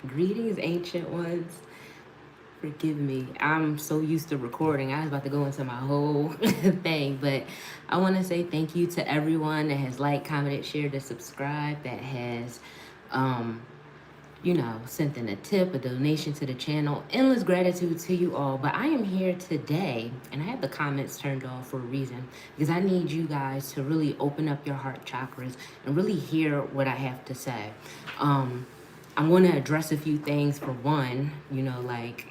Greetings, ancient ones. Forgive me. I'm so used to recording. I was about to go into my whole thing, but I want to say thank you to everyone that has liked, commented, shared, and subscribed, that has, um, sent in a tip, a donation to the channel. Endless gratitude to you all. But I am here today, and I have the comments turned off for a reason, because I need you guys to really open up your heart chakras and really hear what I have to say. I'm going to address a few things. For one, like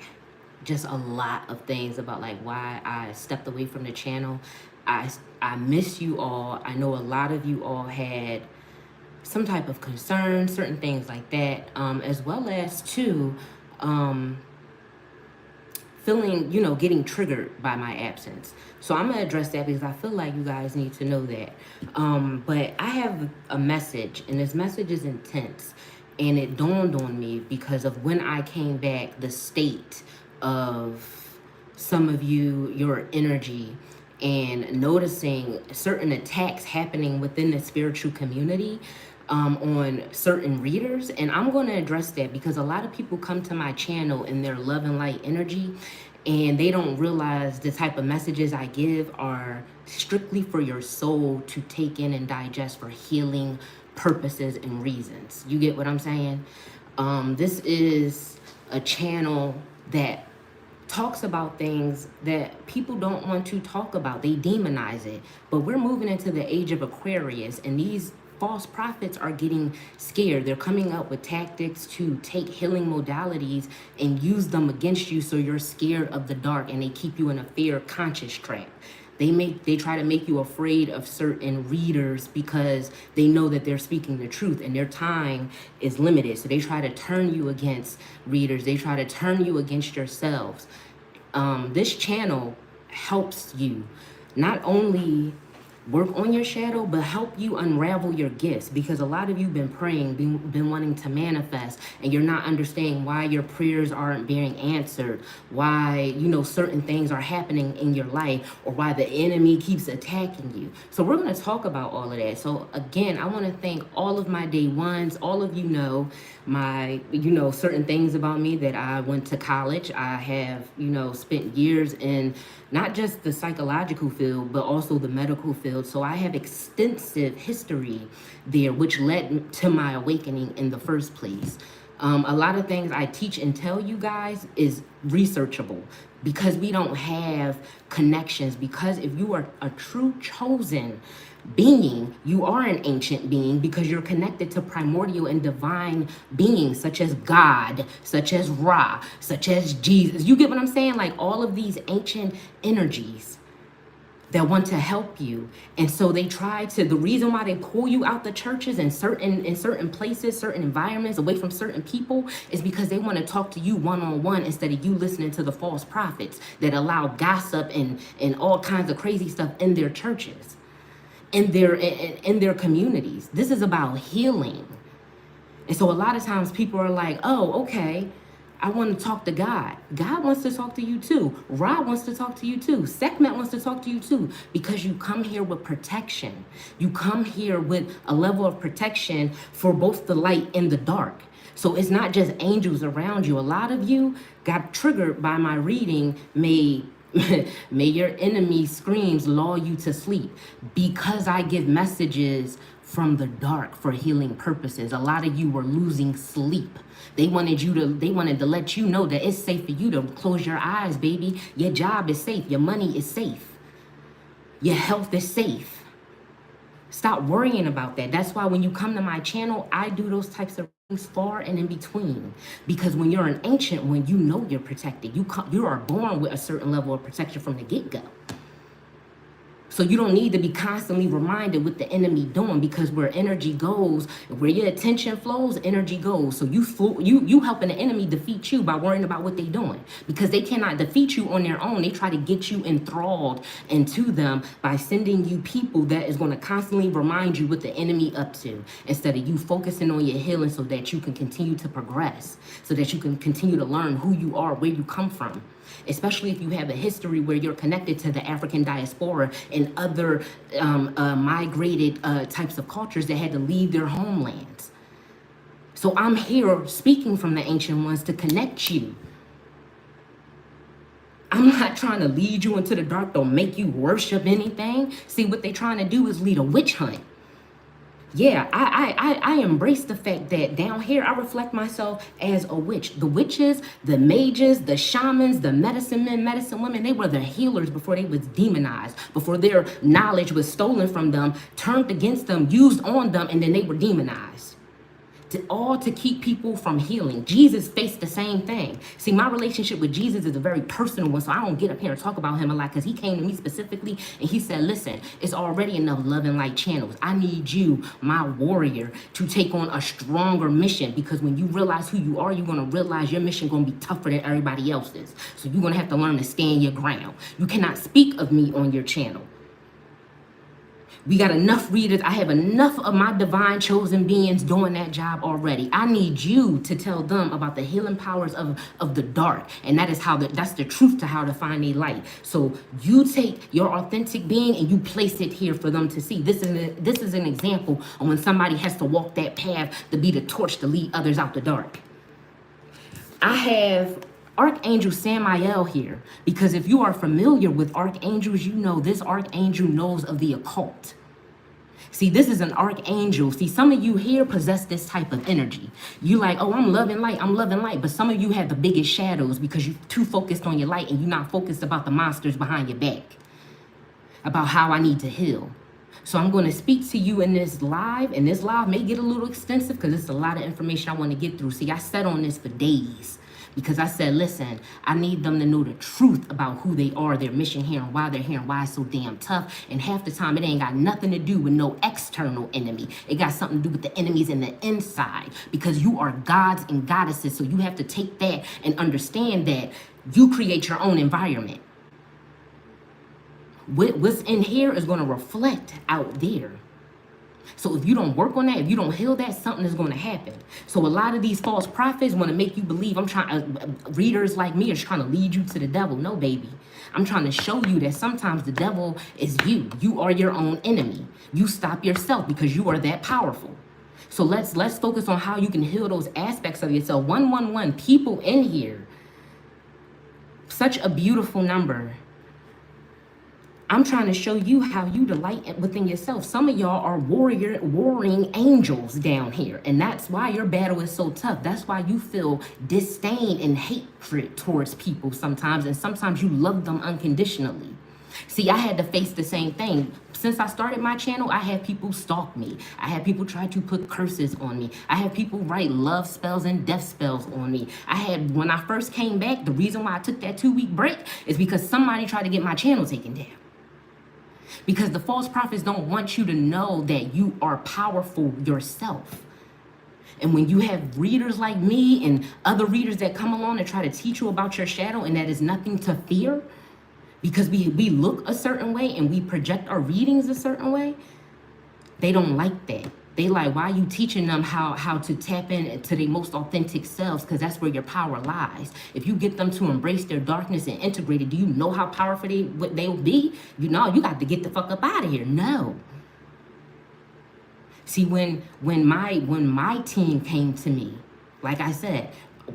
just a lot of things about like why I stepped away from the channel. I miss you all. I know a lot of you all had some type of concern, certain things like that, as well as too, feeling, getting triggered by my absence. So I'm gonna address that because I feel like you guys need to know that. But I have a message, and this message is intense, and it dawned on me because of when I came back, the state of some of you, your energy, and noticing certain attacks happening within the spiritual community, on certain readers. And I'm going to address that because a lot of people come to my channel in their love and light energy, and they don't realize the type of messages I give are strictly for your soul to take in and digest for healing purposes and reasons. You get what I'm saying? This is a channel that talks about things that people don't want to talk about. They demonize it. But we're moving into the age of Aquarius, and these false prophets are getting scared. They're coming up with tactics to take healing modalities and use them against you, so you're scared of the dark, and they keep you in a fear conscious trap. They try to make you afraid of certain readers because they know that they're speaking the truth and their time is limited. So they try to turn you against readers. They try to turn you against yourselves. This channel helps you not only work on your shadow, but help you unravel your gifts, because a lot of you been praying, been wanting to manifest, and you're not understanding why your prayers aren't being answered, why certain things are happening in your life, or why the enemy keeps attacking you. So we're going to talk about all of that. So again, I want to thank all of my day ones. All of you know my certain things about me, that I went to college. I have spent years in not just the psychological field, but also the medical field. So I have extensive history there, which led to my awakening in the first place. A lot of things I teach and tell you guys is researchable, because we don't have connections. Because if you are a true chosen being, you are an ancient being, because you're connected to primordial and divine beings such as God, such as Ra, such as Jesus. You get what I'm saying? Like all of these ancient energies that want to help you. And so they try to, the reason why they pull you out the churches and in certain places, certain environments, away from certain people, is because they want to talk to you one-on-one instead of you listening to the false prophets that allow gossip and all kinds of crazy stuff in their churches, in their communities. This is about healing. And so a lot of times people are like, oh, okay, I want to talk to God. God wants to talk to you too. Ra wants to talk to you too. Sekhmet wants to talk to you too, because you come here with protection. You come here with a level of protection for both the light and the dark. So it's not just angels around you. A lot of you got triggered by my reading, may your enemy screams lull you to sleep, because I give messages from the dark for healing purposes. A lot of you were losing sleep. They wanted to let you know that it's safe for you to close your eyes, baby. Your job is safe. Your money is safe. Your health is safe. Stop worrying about that. That's why when you come to my channel, I do those types of things far and in between. Because when you're an ancient one, you know you're protected. You are born with a certain level of protection from the get-go. So you don't need to be constantly reminded what the enemy doing, because where energy goes, where your attention flows, energy goes. So you helping the enemy defeat you by worrying about what they doing, because they cannot defeat you on their own. They try to get you enthralled into them by sending you people that is going to constantly remind you what the enemy up to, instead of you focusing on your healing so that you can continue to progress, so that you can continue to learn who you are, where you come from. Especially if you have a history where you're connected to the African diaspora and other migrated types of cultures that had to leave their homelands. So I'm here speaking from the ancient ones to connect you. I'm not trying to lead you into the dark. Don't make you worship anything. See, what they're trying to do is lead a witch hunt. Yeah, I embrace the fact that down here I reflect myself as a witch. The witches, the mages, the shamans, the medicine men, medicine women, they were the healers before they was demonized, before their knowledge was stolen from them, turned against them, used on them, and then they were demonized. All to keep people from healing. Jesus faced the same thing. See, my relationship with Jesus is a very personal one, so I don't get up here and talk about him a lot, because he came to me specifically and he said, listen, it's already enough love and light channels. I need you, my warrior, to take on a stronger mission, because when you realize who you are, you're going to realize your mission going to be tougher than everybody else's. So you're going to have to learn to stand your ground. You cannot speak of me on your channel. We got enough readers. I have enough of my divine chosen beings doing that job already. I need you to tell them about the healing powers of the dark. And that is that's the truth to how to find a light. So you take your authentic being and you place it here for them to see. This is an example of when somebody has to walk that path to be the torch to lead others out the dark. I have Archangel Samael here, because if you are familiar with archangels, you know this archangel knows of the occult. See, this is an archangel. See, some of you here possess this type of energy. You like, oh, I'm loving light, I'm loving light. But some of you have the biggest shadows because you're too focused on your light and you're not focused about the monsters behind your back, about how I need to heal. So I'm going to speak to you in this live, and this live may get a little extensive because it's a lot of information I want to get through. See, I sat on this for days, because I said, listen, I need them to know the truth about who they are, their mission here, and why they're here, and why it's so damn tough. And half the time, it ain't got nothing to do with no external enemy. It got something to do with the enemies in the inside, because you are gods and goddesses. So you have to take that and understand that you create your own environment. What's in here is going to reflect out there. So if you don't work on that, if you don't heal that, something is going to happen. So a lot of these false prophets want to make you believe readers like me are trying to lead you to the devil. No, baby. I'm trying to show you that sometimes the devil is you. You are your own enemy. You stop yourself because you are that powerful. So let's focus on how you can heal those aspects of yourself. 111 people in here. Such a beautiful number. I'm trying to show you how you delight within yourself. Some of y'all are warring angels down here. And that's why your battle is so tough. That's why you feel disdain and hatred towards people sometimes. And sometimes you love them unconditionally. See, I had to face the same thing. Since I started my channel, I had people stalk me. I had people try to put curses on me. I had people write love spells and death spells on me. When I first came back, the reason why I took that 2-week break is because somebody tried to get my channel taken down. Because the false prophets don't want you to know that you are powerful yourself. And when you have readers like me and other readers that come along and try to teach you about your shadow, and that is nothing to fear, because we look a certain way and we project our readings a certain way, they don't like that. They like, why are you teaching them how to tap into their most authentic selves? Because that's where your power lies. If you get them to embrace their darkness and integrate it, do you know how powerful they'll be? You know, you got to get the fuck up out of here. No. See, when my team came to me, like I said,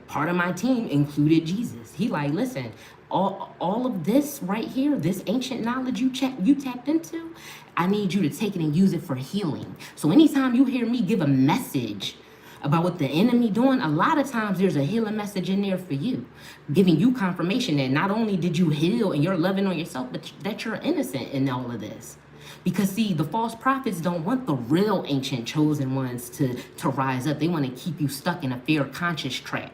part of my team included Jesus. He like, listen, all of this right here, this ancient knowledge you tapped into, I need you to take it and use it for healing. So anytime you hear me give a message about what the enemy doing, a lot of times there's a healing message in there for you, giving you confirmation that not only did you heal and you're loving on yourself, but that you're innocent in all of this. Because see, the false prophets don't want the real ancient chosen ones to rise up. They want to keep you stuck in a fear conscious trap,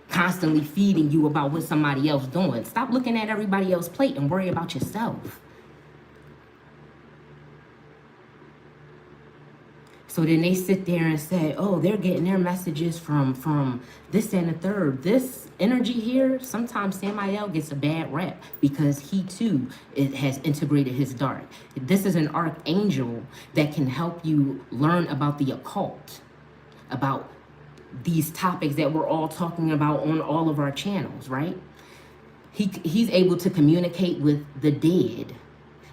constantly feeding you about what somebody else doing. Stop looking at everybody else's plate and worry about yourself. So then they sit there and say, oh, they're getting their messages from this and the third. This energy here, sometimes Samael gets a bad rap because he too has integrated his dark. This is an archangel that can help you learn about the occult, about these topics that we're all talking about on all of our channels, right? He's able to communicate with the dead.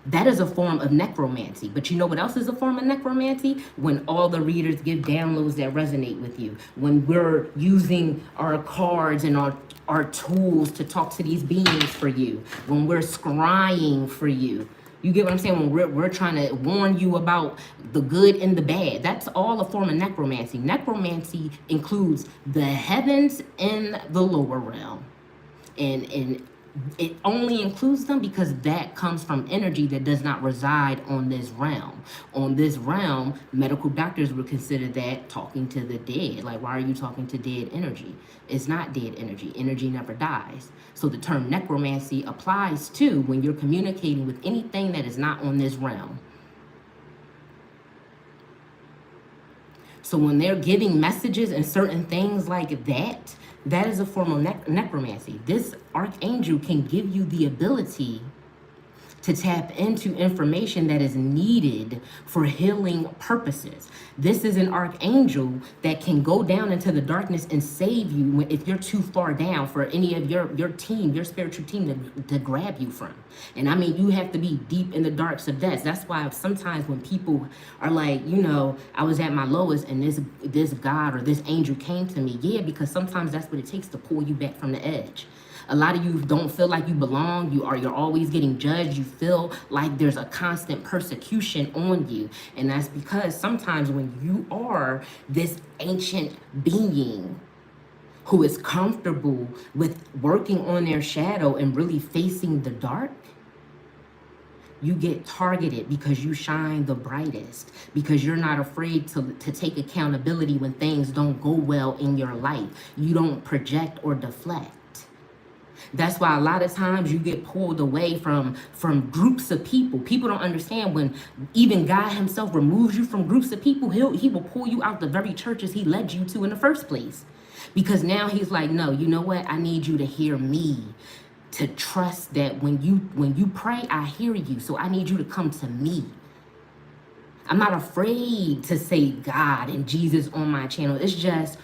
That is a form of necromancy. But you know what else is a form of necromancy? When all the readers give downloads that resonate with you. When we're using our cards and our tools to talk to these beings for you. When we're scrying for you. You get what I'm saying? When we're trying to warn you about the good and the bad. That's all a form of necromancy. Necromancy includes the heavens and the lower realm. And it only includes them because that comes from energy that does not reside on this realm. On this realm, medical doctors would consider that talking to the dead. Like, why are you talking to dead energy? It's not dead energy. Energy never dies. So the term necromancy applies to when you're communicating with anything that is not on this realm. So when they're giving messages and certain things like that, that is a form of necromancy. This archangel can give you the ability to tap into information that is needed for healing purposes. This is an archangel that can go down into the darkness and save you if you're too far down for any of your team, your spiritual team to grab you from. And I mean, you have to be deep in the darks of depths. That's why sometimes when people are like, you know, I was at my lowest and this God or this angel came to me. Yeah, because sometimes that's what it takes to pull you back from the edge. A lot of you don't feel like you belong. You're always getting judged. You feel like there's a constant persecution on you. And that's because sometimes when you are this ancient being who is comfortable with working on their shadow and really facing the dark, you get targeted because you shine the brightest, because you're not afraid to take accountability when things don't go well in your life. You don't project or deflect. That's why a lot of times you get pulled away from groups of people. People don't understand when even God himself removes you from groups of people, he will pull you out the very churches he led you to in the first place. Because now he's like, no, you know what? I need you to hear me, to trust that when you pray, I hear you. So I need you to come to me. I'm not afraid to say God and Jesus on my channel. It's just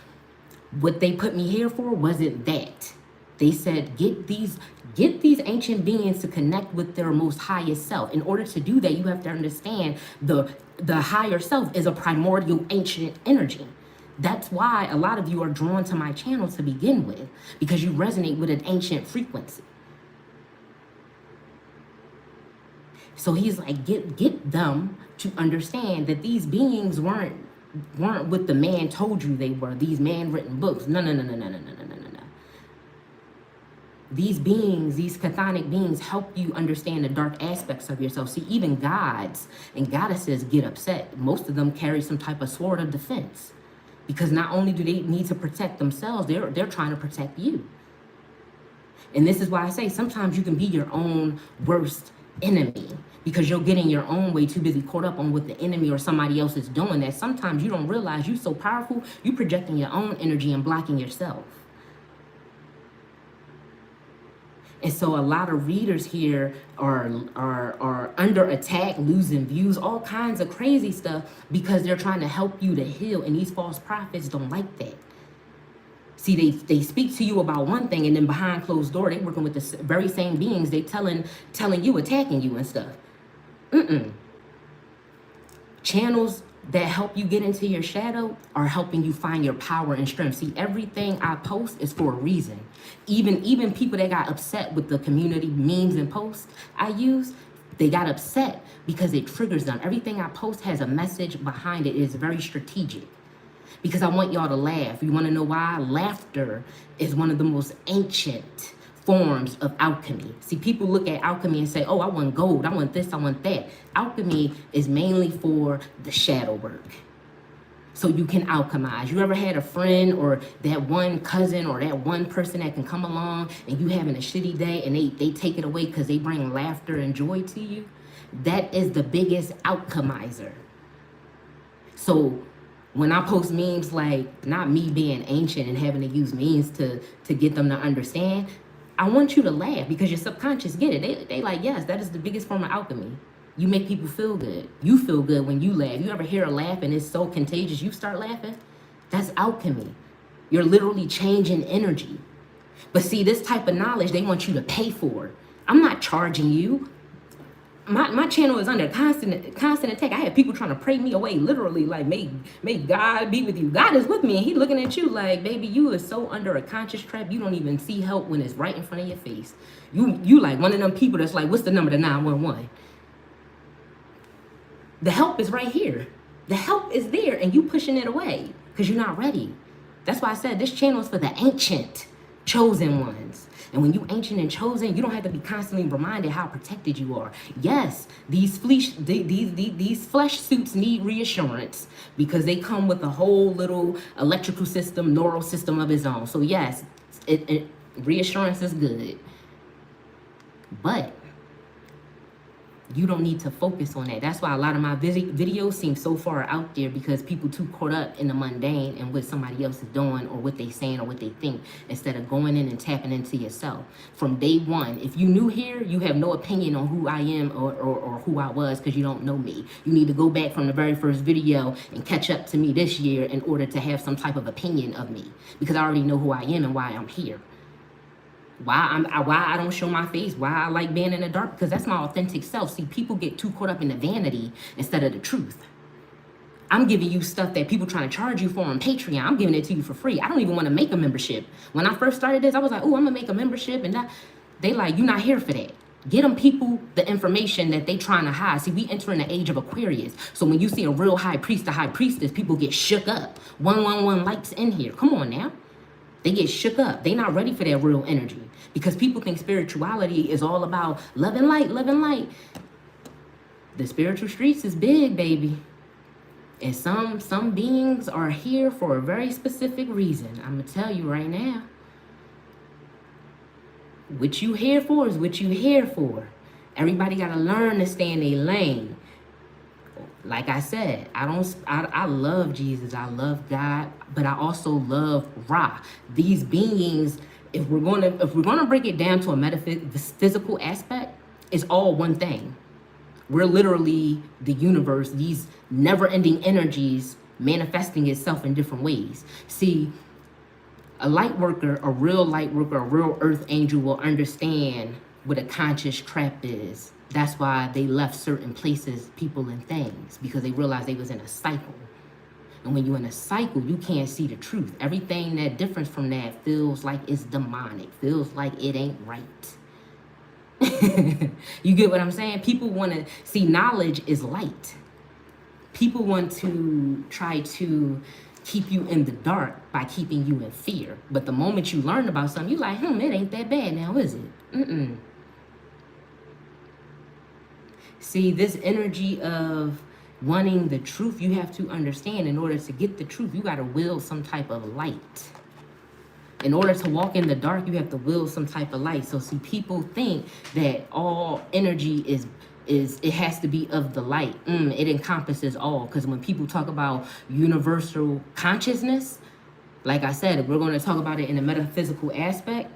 what they put me here for wasn't that. They said, get these ancient beings to connect with their most highest self. In order to do that, you have to understand the higher self is a primordial ancient energy. That's why a lot of you are drawn to my channel to begin with, because you resonate with an ancient frequency. So he's like, get them to understand that these beings weren't what the man told you they were, these man-written books. No. These beings, these chthonic beings, help you understand the dark aspects of yourself. See, even gods and goddesses get upset. Most of them carry some type of sword of defense, because not only do they need to protect themselves, they're trying to protect you. And this is why I say sometimes you can be your own worst enemy, because you're getting your own way, too busy caught up on what the enemy or somebody else is doing, that sometimes you don't realize you're so powerful, you're projecting your own energy and blocking yourself. And so a lot of readers here are under attack, losing views, all kinds of crazy stuff, because they're trying to help you to heal. And these false prophets don't like that. See, they speak to you about one thing, and then behind closed door, they working with the very same beings. They telling you, attacking you and stuff. Channels that help you get into your shadow are helping you find your power and strength. See, everything I post is for a reason. Even people that got upset with the community memes and posts I use, they got upset because it triggers them. Everything I post has a message behind it. It is very strategic, because I want y'all to laugh. You want to know why? Laughter is one of the most ancient forms of alchemy. See, people look at alchemy and say, oh, I want gold, I want this, I want that. Alchemy is mainly for the shadow work, so you can alchemize. You ever had a friend or that one cousin or that one person that can come along and you having a shitty day and they take it away because they bring laughter and joy to you? That is the biggest alchemizer. So when I post memes, like, not me being ancient and having to use memes to get them to understand, I want you to laugh, because your subconscious get it. They like, yes, that is the biggest form of alchemy. You make people feel good. You feel good when you laugh. You ever hear a laugh and it's so contagious, you start laughing? That's alchemy. You're literally changing energy. But see, this type of knowledge, they want you to pay for. I'm not charging you. my channel is under constant attack. I had people trying to pray me away, literally, like, may God be with you. God is with me, and he looking at you like, baby, you are so under a conscious trap, you don't even see help when it's right in front of your face. You like one of them people that's like, what's the number to 911? The help is right here. The help is there, and you pushing it away because you're not ready. That's why I said this channel is for the ancient, chosen ones. And when you ancient and chosen, you don't have to be constantly reminded how protected you are. Yes, these flesh suits need reassurance because they come with a whole little electrical system, neural system of its own. So yes, reassurance is good. But you don't need to focus on that. That's why a lot of my videos seem so far out there, because people too caught up in the mundane and what somebody else is doing or what they saying or what they think, instead of going in and tapping into yourself. From day one, if you new here, you have no opinion on who I am or who I was because you don't know me. You need to go back from the very first video and catch up to me this year in order to have some type of opinion of me, because I already know who I am and why I'm here. Why I don't show my face, why I like being in the dark, because that's my authentic self. See, people get too caught up in the vanity instead of the truth. I'm giving you stuff that people trying to charge you for on Patreon. I'm giving it to you for free. I don't even want to make a membership. When I first started this, I was like, oh, I'm gonna make a membership, and they like, you're not here for that. Get them people the information that they trying to hide. See, we enter in the age of Aquarius. So when you see a real high priest, a high priestess, people get shook up. 111 likes in here. Come on now. They get shook up. They not ready for that real energy, because people think spirituality is all about love and light, love and light. The spiritual streets is big, baby. And some beings are here for a very specific reason. I'm going to tell you right now. What you here for is what you here for. Everybody got to learn to stay in their lane. Like I said, I love Jesus, I love God, but I also love Ra. These beings, if we're gonna break it down to a metaphysical aspect, it's all one thing. We're literally the universe, these never-ending energies manifesting itself in different ways. See, a light worker, a real light worker, a real earth angel will understand what a conscious trap is. That's why they left certain places, people, and things, because they realized they was in a cycle. And when you're in a cycle, you can't see the truth. Everything that differs from that feels like it's demonic, feels like it ain't right. You get what I'm saying? People want to see knowledge is light. People want to try to keep you in the dark by keeping you in fear. But the moment you learn about something, you're like, it ain't that bad now, is it? See, this energy of wanting the truth, you have to understand, in order to get the truth, you got to will some type of light. In order to walk in the dark, you have to will some type of light. So see, people think that all energy is it has to be of the light. It encompasses all. Because when people talk about universal consciousness, like I said, if we're going to talk about it in a metaphysical aspect,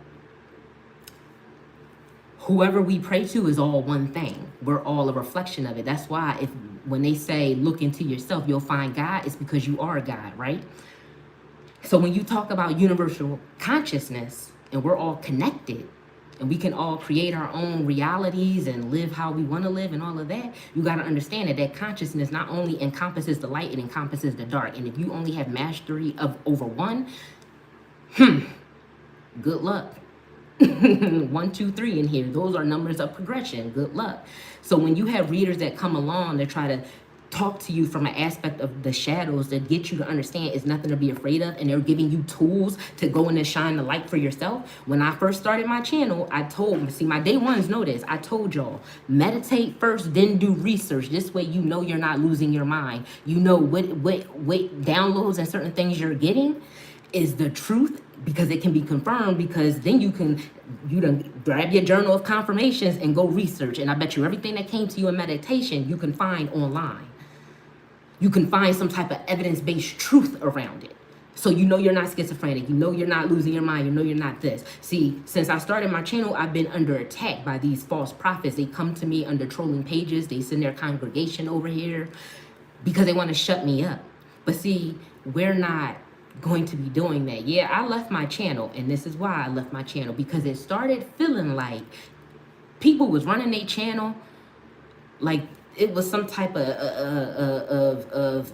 whoever we pray to is all one thing. We're all a reflection of it. That's why when they say look into yourself, you'll find God, it's because you are God, right? So when you talk about universal consciousness, and we're all connected, and we can all create our own realities and live how we want to live and all of that, you got to understand that consciousness not only encompasses the light, it encompasses the dark. And if you only have mastery over one, good luck. 1, 2, 3 in here. Those are numbers of progression. Good luck. So when you have readers that come along to try to talk to you from an aspect of the shadows that get you to understand it's nothing to be afraid of, and they're giving you tools to go in and shine the light for yourself. When I first started my channel, my day ones know this. I told y'all, meditate first, then do research. This way you know you're not losing your mind. You know what downloads and certain things you're getting is the truth, because it can be confirmed, because then you done grab your journal of confirmations and go research. And I bet you everything that came to you in meditation, you can find online. You can find some type of evidence-based truth around it. So you know you're not schizophrenic. You know you're not losing your mind. You know you're not this. See, since I started my channel, I've been under attack by these false prophets. They come to me under trolling pages. They send their congregation over here because they want to shut me up. But see, we're not going to be doing that. Yeah, I left my channel, and this is why I left my channel, because it started feeling like people was running their channel like it was some type of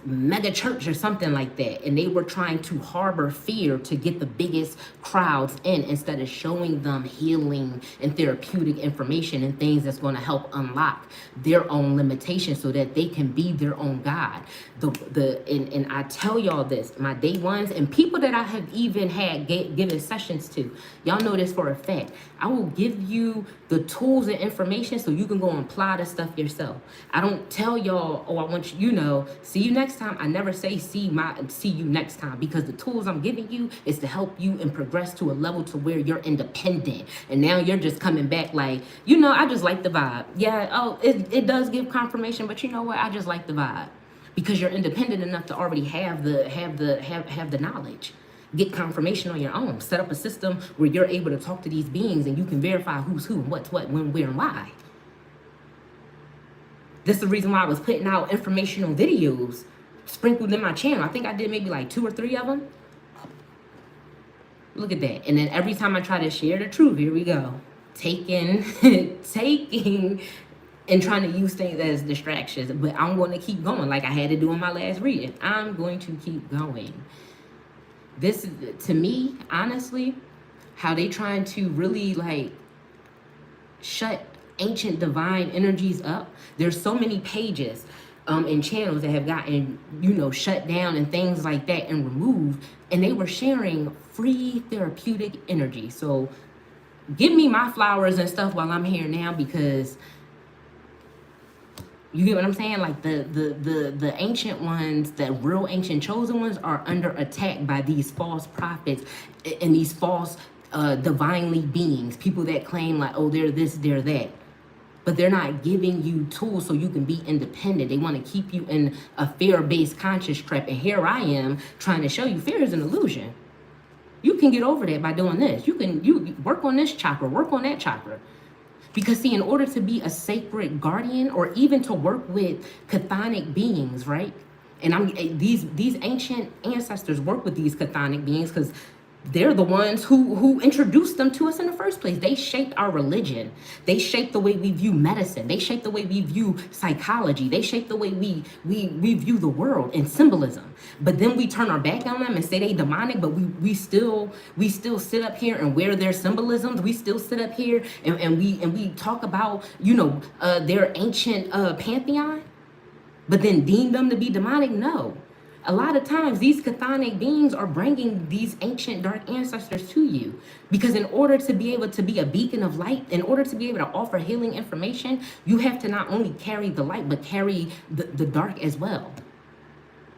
mega church or something like that, and they were trying to harbor fear to get the biggest crowds in, instead of showing them healing and therapeutic information and things that's going to help unlock their own limitations so that they can be their own God. And I tell y'all this, my day ones and people that I have even had given sessions to, y'all know this for a fact. I will give you the tools and information so you can go and apply the stuff yourself. I don't tell y'all, oh, I want you, see you next time. I never say see you next time, because the tools I'm giving you is to help you and progress to a level to where you're independent. And now you're just coming back like, I just like the vibe. Yeah, oh, it does give confirmation, but you know what? I just like the vibe. Because you're independent enough to already have the knowledge. Get confirmation on your own. Set up a system where you're able to talk to these beings and you can verify who's who and what's what, when, where, and why. This is the reason why I was putting out informational videos sprinkled in my channel. I think I did maybe like 2 or 3 of them. Look at that. And then every time I try to share the truth, here we go. Taking and trying to use things as distractions. But I'm going to keep going like I had to do in my last reading. I'm going to keep going. This, to me, honestly, how they trying to really like shut ancient divine energies up. There's so many pages and channels that have gotten, shut down and things like that and removed. And they were sharing free therapeutic energy. So give me my flowers and stuff while I'm here now, because you get what I'm saying? Like the ancient ones, the real ancient chosen ones, are under attack by these false prophets and these false divinely beings. People that claim like, oh, they're this, they're that. But they're not giving you tools so you can be independent. They want to keep you in a fear-based conscious trap. And here I am trying to show you fear is an illusion. You can get over that by doing this. You work on this chakra, work on that chakra. Because see, in order to be a sacred guardian, or even to work with chthonic beings, right? And these ancient ancestors work with these chthonic beings because they're the ones who introduced them to us in the first place. They shaped our religion. They shaped the way we view medicine. They shaped the way we view psychology. They shaped the way we view the world and symbolism. But then we turn our back on them and say they demonic, but we still sit up here and wear their symbolisms. We still sit up here and we talk about, their ancient pantheon, but then deem them to be demonic. No. A lot of times, these chthonic beings are bringing these ancient dark ancestors to you. Because in order to be able to be a beacon of light, in order to be able to offer healing information, you have to not only carry the light, but carry the dark as well.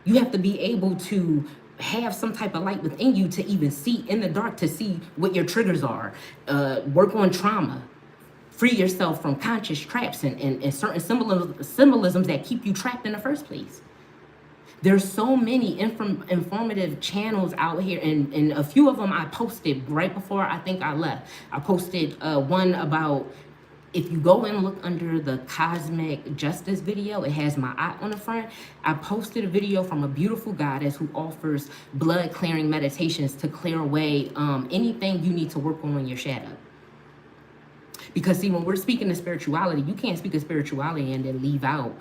You have to be able to have some type of light within you to even see in the dark, to see what your triggers are. Work on trauma. Free yourself from conscious traps and certain symbolisms that keep you trapped in the first place. There's so many informative channels out here, and a few of them I posted right before I think I left. I posted one about, if you go and look under the Cosmic Justice video, it has my eye on the front. I posted a video from a beautiful goddess who offers blood clearing meditations to clear away anything you need to work on in your shadow. Because see, when we're speaking of spirituality, you can't speak of spirituality and then leave out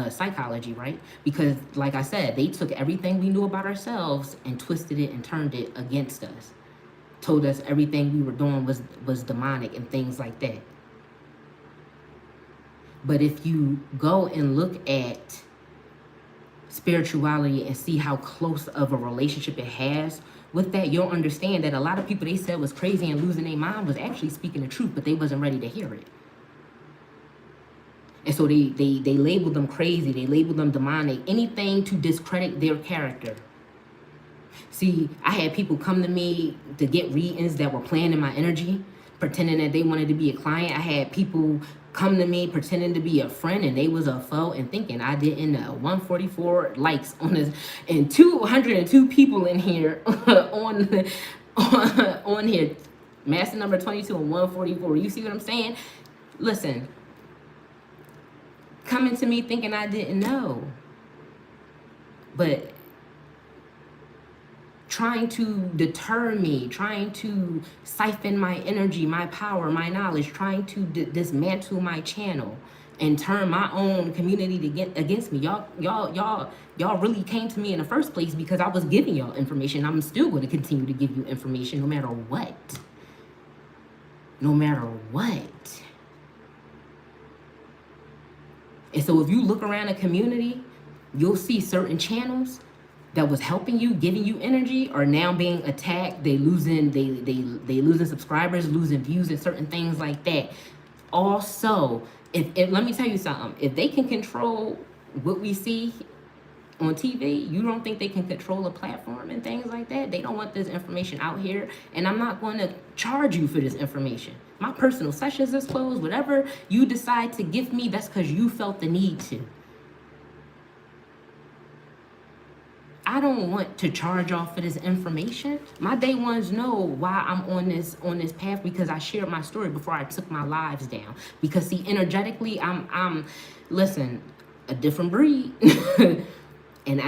psychology, right? Because like I said, they took everything we knew about ourselves and twisted it and turned it against us. Told us everything we were doing was demonic and things like that. But if you go and look at spirituality and see how close of a relationship it has with that, you'll understand that a lot of people they said was crazy and losing their mind was actually speaking the truth, but they wasn't ready to hear it. And so they labeled them crazy, they labeled them demonic, anything to discredit their character. See, I had people come to me to get readings that were playing in my energy, pretending that they wanted to be a client. I had people come to me pretending to be a friend and they was a foe and thinking I didn't know. 144 likes on this and 202 people in here on here. Master number 22 and 144. You see what I'm saying? Listen, coming to me thinking I didn't know. But trying to deter me, trying to siphon my energy, my power, my knowledge, trying to dismantle my channel and turn my own community to get against me. Y'all really came to me in the first place because I was giving y'all information. I'm still going to continue to give you information no matter what. No matter what. And so if you look around a community, you'll see certain channels that was helping you, giving you energy, are now being attacked. They losing subscribers, losing views, and certain things like that. Also, if let me tell you something, if they can control what we see on TV, you don't think they can control a platform and things like that? They don't want this information out here, and I'm not going to charge you for this information. My personal sessions is closed. Whatever you decide to give me, that's because you felt the need to. I don't want to charge off for this information. My day ones know why I'm on this path, because I shared my story before I took my lives down. Because see, energetically, I'm listen, a different breed. and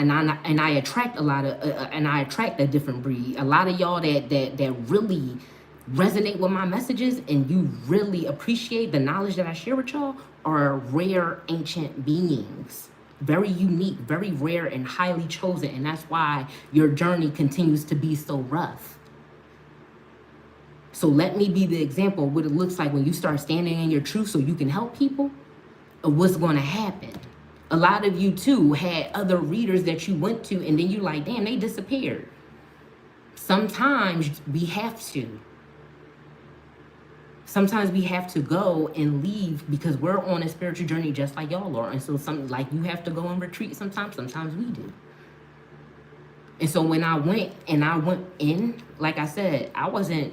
I attract a lot of and I attract a different breed. A lot of y'all that really resonate with my messages and you really appreciate the knowledge that I share with y'all are rare ancient beings. Very unique, very rare, and highly chosen. And that's why your journey continues to be so rough. So let me be the example of what it looks like when you start standing in your truth so you can help people, of what's going to happen. A lot of you, too, had other readers that you went to, and then you like, damn, they disappeared. Sometimes we have to. Sometimes we have to go and leave because we're on a spiritual journey just like y'all are. And so like you have to go and retreat sometimes we do. And so when I went in, like I said, I wasn't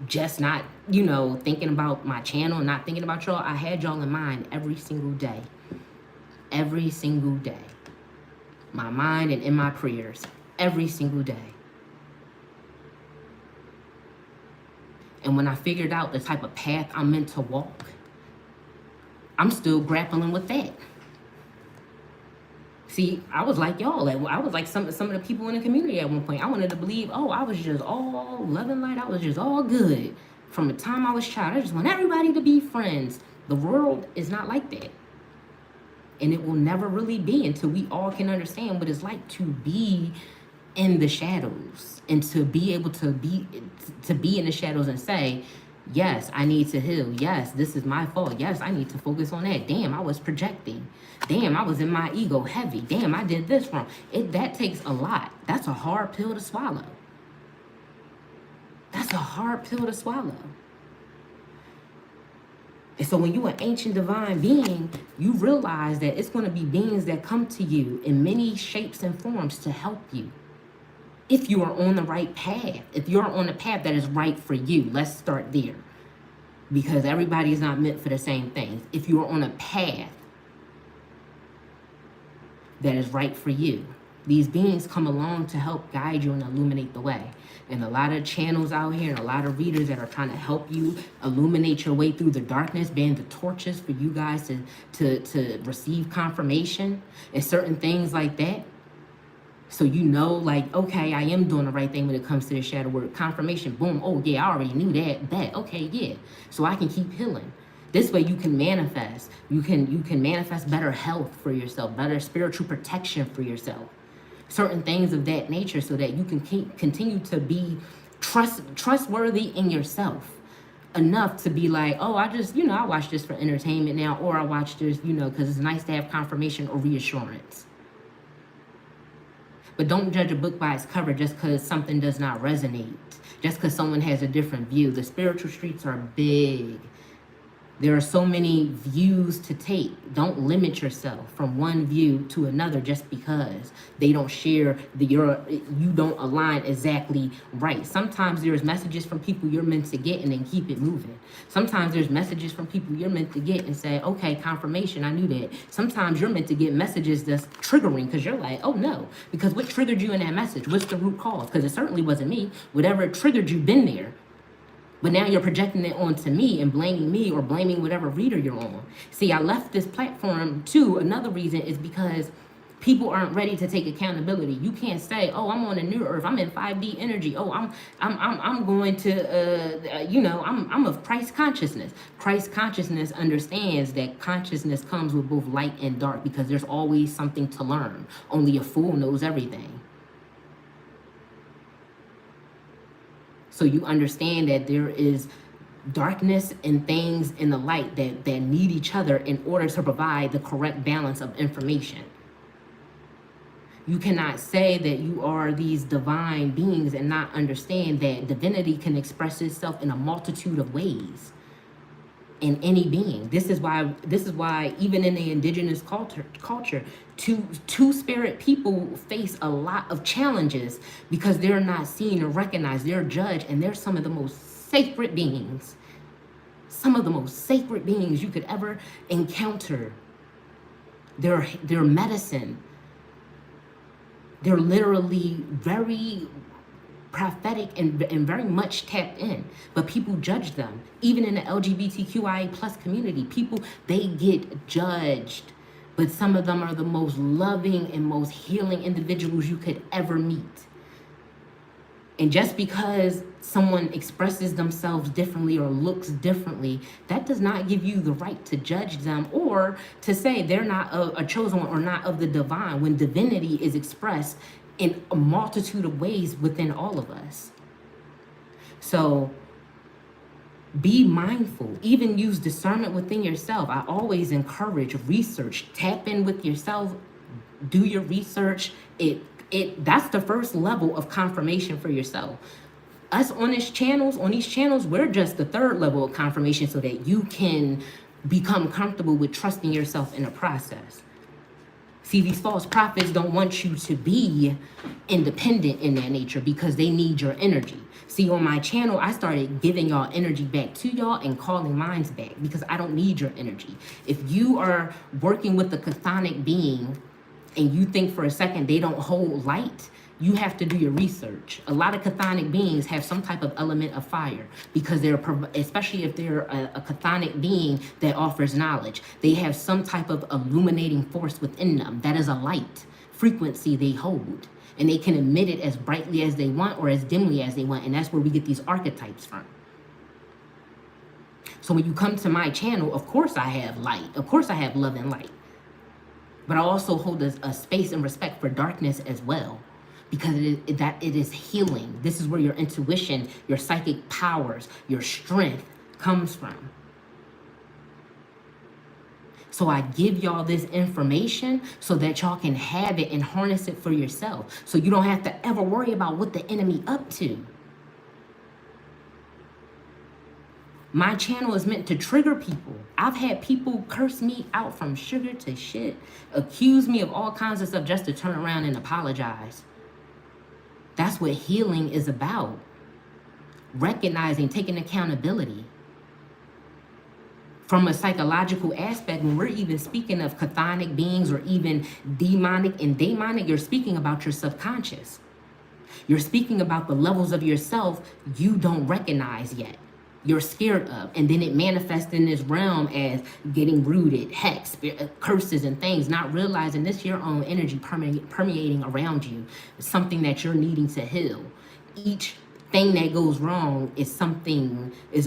just not, thinking about my channel, not thinking about y'all. I had y'all in mind every single day. Every single day. My mind and in my prayers. Every single day. And when I figured out the type of path I'm meant to walk, I'm still grappling with that. See, I was like y'all. I was like some of the people in the community at one point. I wanted to believe, I was just all love and light. I was just all good. From the time I was a child, I just want everybody to be friends. The world is not like that. And it will never really be until we all can understand what it's like to be in the shadows, and to be able to be in the shadows and say, yes, I need to heal. Yes, this is my fault. Yes, I need to focus on that. Damn, I was projecting. Damn, I was in my ego heavy. Damn, I did this wrong. That takes a lot. That's a hard pill to swallow. That's a hard pill to swallow. And so when you're an ancient divine being, you realize that it's going to be beings that come to you in many shapes and forms to help you. If you are on the right path, if you're on a path that is right for you, let's start there. Because everybody is not meant for the same things. If you are on a path that is right for you, these beings come along to help guide you and illuminate the way. And a lot of channels out here and a lot of readers that are trying to help you illuminate your way through the darkness, being the torches for you guys to receive confirmation and certain things like that. So like, okay, I am doing the right thing when it comes to the shadow work. Confirmation, boom, oh yeah, I already knew that, okay, yeah. So I can keep healing. This way you can manifest. You can manifest better health for yourself, better spiritual protection for yourself. Certain things of that nature so that you can continue to be trustworthy in yourself enough to be like, oh, I just, I watch this for entertainment now, or I watch this, because it's nice to have confirmation or reassurance. But don't judge a book by its cover just because something does not resonate. Just because someone has a different view. The spiritual streets are big. There are so many views to take. Don't limit yourself from one view to another just because they don't share you don't align exactly right. Sometimes there's messages from people you're meant to get and then keep it moving. Sometimes there's messages from people you're meant to get and say, okay, confirmation, I knew that. Sometimes you're meant to get messages that's triggering because you're like, oh no, because what triggered you in that message? What's the root cause? Because it certainly wasn't me. Whatever triggered you, been there. But now you're projecting it onto me and blaming me or blaming whatever reader you're on. See, I left this platform too. Another reason is because People aren't ready to take accountability. You can't say, "Oh, I'm on a new earth. I'm in 5D energy. Oh, I'm going to, I'm of Christ consciousness." Christ consciousness understands that consciousness comes with both light and dark because there's always something to learn. Only a fool knows everything. So you understand that there is darkness and things in the light that need each other in order to provide the correct balance of information. You cannot say that you are these divine beings and not understand that divinity can express itself in a multitude of ways in any being. This is why even in the indigenous culture, two-spirit people face a lot of challenges because they're not seen or recognized. They're judged, and they're some of the most sacred beings. Some of the most sacred beings you could ever encounter. They're medicine. They're literally very prophetic and very much tapped in, but people judge them. Even in the LGBTQIA plus community, people, they get judged, but some of them are the most loving and most healing individuals you could ever meet. And just because someone expresses themselves differently or looks differently, that does not give you the right to judge them or to say they're not a chosen one or not of the divine, when divinity is expressed in a multitude of ways within all of us. So be mindful, even use discernment within yourself. I always encourage research, tap in with yourself, do your research. That's the first level of confirmation for yourself. Us on these channels, we're just the third level of confirmation so that you can become comfortable with trusting yourself in the process. See, these false prophets don't want you to be independent in that nature because they need your energy. See, on my channel, I started giving y'all energy back to y'all and calling mines back because I don't need your energy. If you are working with a chthonic being and you think for a second they don't hold light, you have to do your research. A lot of chthonic beings have some type of element of fire because they're, especially if they're a chthonic being that offers knowledge, they have some type of illuminating force within them. That is a light frequency they hold, and they can emit it as brightly as they want or as dimly as they want, and that's where we get these archetypes from. So when you come to my channel, of course I have light. Of course I have love and light. But I also hold a space and respect for darkness as well, because it is healing. This is where your intuition, your psychic powers, your strength comes from. So I give y'all this information so that y'all can have it and harness it for yourself. So you don't have to ever worry about what the enemy up to. My channel is meant to trigger people. I've had people curse me out from sugar to shit, accuse me of all kinds of stuff just to turn around and apologize. That's what healing is about. Recognizing, taking accountability. From a psychological aspect, when we're even speaking of chthonic beings or even demonic and daemonic, you're speaking about your subconscious. You're speaking about the levels of yourself you don't recognize yet. You're scared of, and then it manifests in this realm as getting rooted, hex, curses and things, not realizing this your own energy permeating around you. It's something that you're needing to heal. Each thing that goes wrong is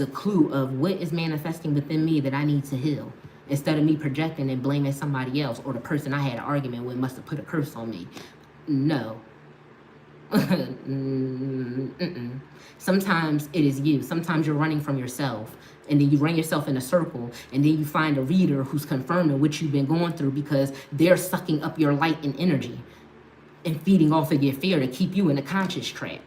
a clue of what is manifesting within me that I need to heal. Instead of me projecting and blaming somebody else or the person I had an argument with must have put a curse on me. No. Sometimes it is you. Sometimes you're running from yourself, and then you run yourself in a circle, and then you find a reader who's confirming what you've been going through because they're sucking up your light and energy and feeding off of your fear to keep you in a conscious trap.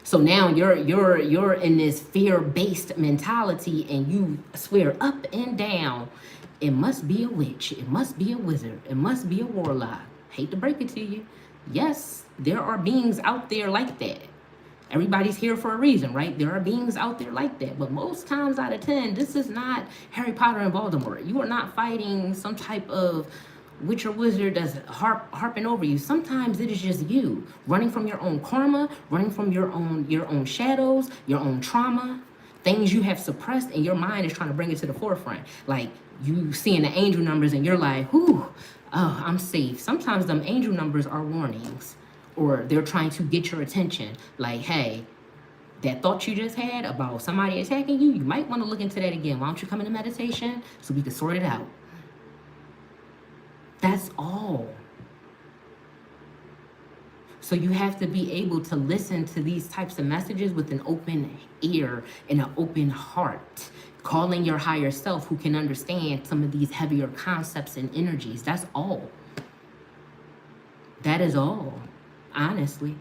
So now you're in this fear-based mentality, and you swear up and down, it must be a witch, it must be a wizard, it must be a warlock. Hate to break it to you. Yes, there are beings out there like that. Everybody's here for a reason, right? There are beings out there like that. But most times out of 10, this is not Harry Potter and Voldemort. You are not fighting some type of witch or wizard that's harping over you. Sometimes it is just you running from your own karma, running from your own shadows, your own trauma, things you have suppressed, and your mind is trying to bring it to the forefront. Like you seeing the angel numbers and you're like, whew, oh, I'm safe. Sometimes them angel numbers are warnings, or they're trying to get your attention. Like, hey, that thought you just had about somebody attacking you, you might want to look into that again. Why don't you come into meditation so we can sort it out? That's all. So you have to be able to listen to these types of messages with an open ear and an open heart, calling your higher self who can understand some of these heavier concepts and energies. That's all. That is all, honestly.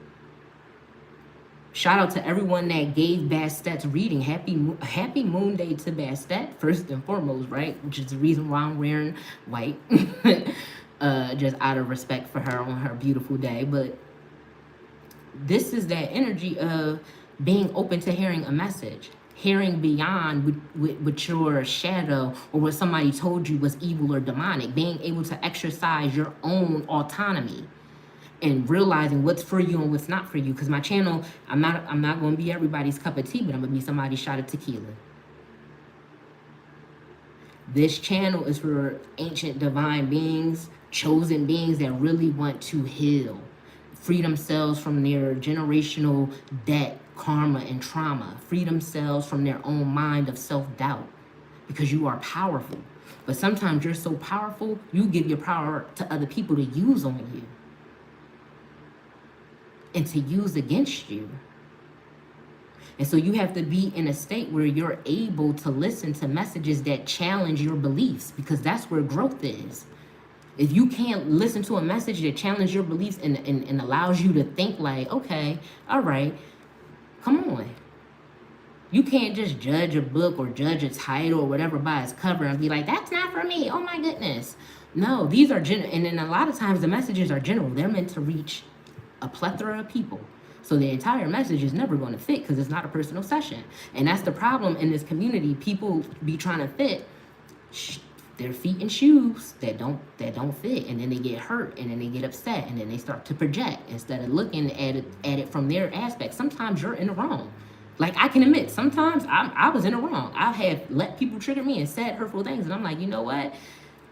Shout out to everyone that gave Bastet's reading. Happy Moon Day to Bastet, first and foremost, right? Which is the reason why I'm wearing white. Just out of respect for her on her beautiful day. But this is that energy of being open to hearing a message, hearing beyond what your shadow or what somebody told you was evil or demonic, being able to exercise your own autonomy and realizing what's for you and what's not for you. Because my channel, I'm not going to be everybody's cup of tea, but I'm going to be somebody's shot of tequila. This channel is for ancient divine beings, chosen beings that really want to heal, free themselves from their generational debt, karma, and trauma, free themselves from their own mind of self-doubt, because you are powerful. But sometimes you're so powerful, you give your power to other people to use on you and to use against you. And so you have to be in a state where you're able to listen to messages that challenge your beliefs, because that's where growth is. If you can't listen to a message that challenges your beliefs and allows you to think like, okay, all right, come on. You can't just judge a book or judge a title or whatever by its cover and be like, that's not for me. Oh my goodness. No, these are general. And then a lot of times the messages are general. They're meant to reach a plethora of people. So the entire message is never going to fit because it's not a personal session. And that's the problem in this community. People be trying to fit their feet in shoes that don't fit, and then they get hurt, and then they get upset, and then they start to project instead of looking at it from their aspect. Sometimes you're in the wrong. Like, I can admit, sometimes I was in the wrong. I have let people trigger me and said hurtful things, and I'm like, you know what?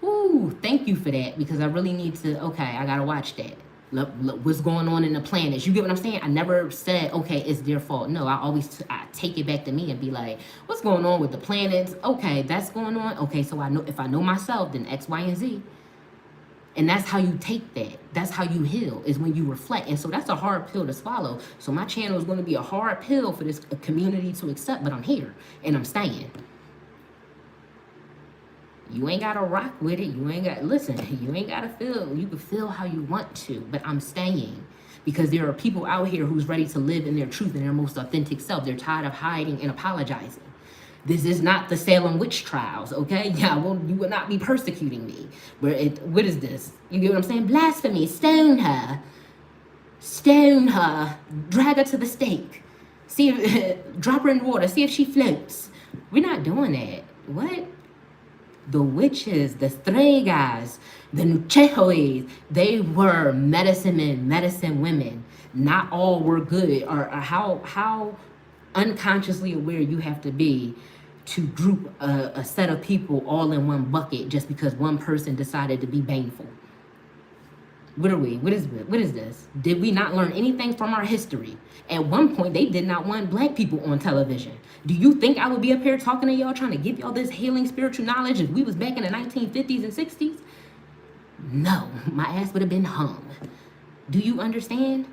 Ooh, thank you for that, because I really need to, okay, I gotta watch that. Look, what's going on in the planets. You get what I'm saying? I never said, okay, it's their fault. No, I take it back to me and be like, what's going on with the planets? Okay, that's going on. Okay, so I know, if I know myself, then X, Y, and Z. And that's how you take that. That's how you heal, is when you reflect. And so that's a hard pill to swallow. So my channel is going to be a hard pill for this community to accept, but I'm here and I'm staying. You ain't got to rock with it. You ain't got, listen, you ain't got to feel. You can feel how you want to, but I'm staying. Because there are people out here who's ready to live in their truth and their most authentic self. They're tired of hiding and apologizing. This is not the Salem witch trials, okay? Yeah, well, you will not be persecuting me. What is this? You get what I'm saying? Blasphemy, stone her. Stone her. Drag her to the stake. See if, drop her in water, see if she floats. We're not doing that. What? The witches, the Stregas, the Nuchehoes, they were medicine men, medicine women. Not all were good. Or how unconsciously aware you have to be to group a set of people all in one bucket just because one person decided to be baneful. What are we? What is this? Did we not learn anything from our history? At one point, they did not want black people on television. Do you think I would be up here talking to y'all, trying to give y'all this healing spiritual knowledge if we was back in the 1950s and 60s? No, my ass would have been hung. Do you understand?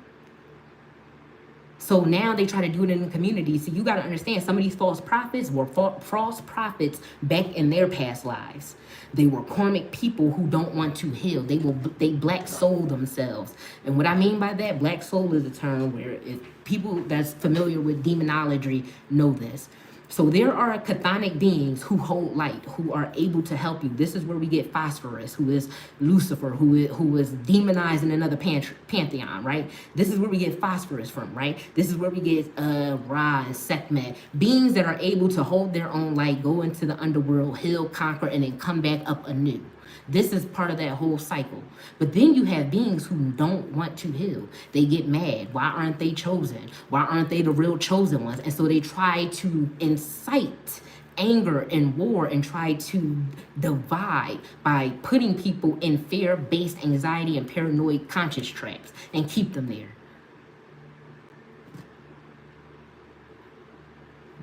So now they try to do it in the community. So you got to understand, some of these false prophets were false prophets back in their past lives. They were karmic people who don't want to heal. They black soul themselves. And what I mean by that, black soul is a term where people that's familiar with demonology know this. So there are chthonic beings who hold light, who are able to help you. This is where we get Phosphorus, who is Lucifer, who is demonized in another pantheon, right? This is where we get Phosphorus from, right? This is where we get Ra and Sekhmet, beings that are able to hold their own light, go into the underworld, heal, conquer, and then come back up anew. This is part of that whole cycle. But then you have beings who don't want to heal. They get mad. Why aren't they chosen? Why aren't they the real chosen ones? And so they try to incite anger and war and try to divide by putting people in fear-based anxiety and paranoid conscious traps and keep them there.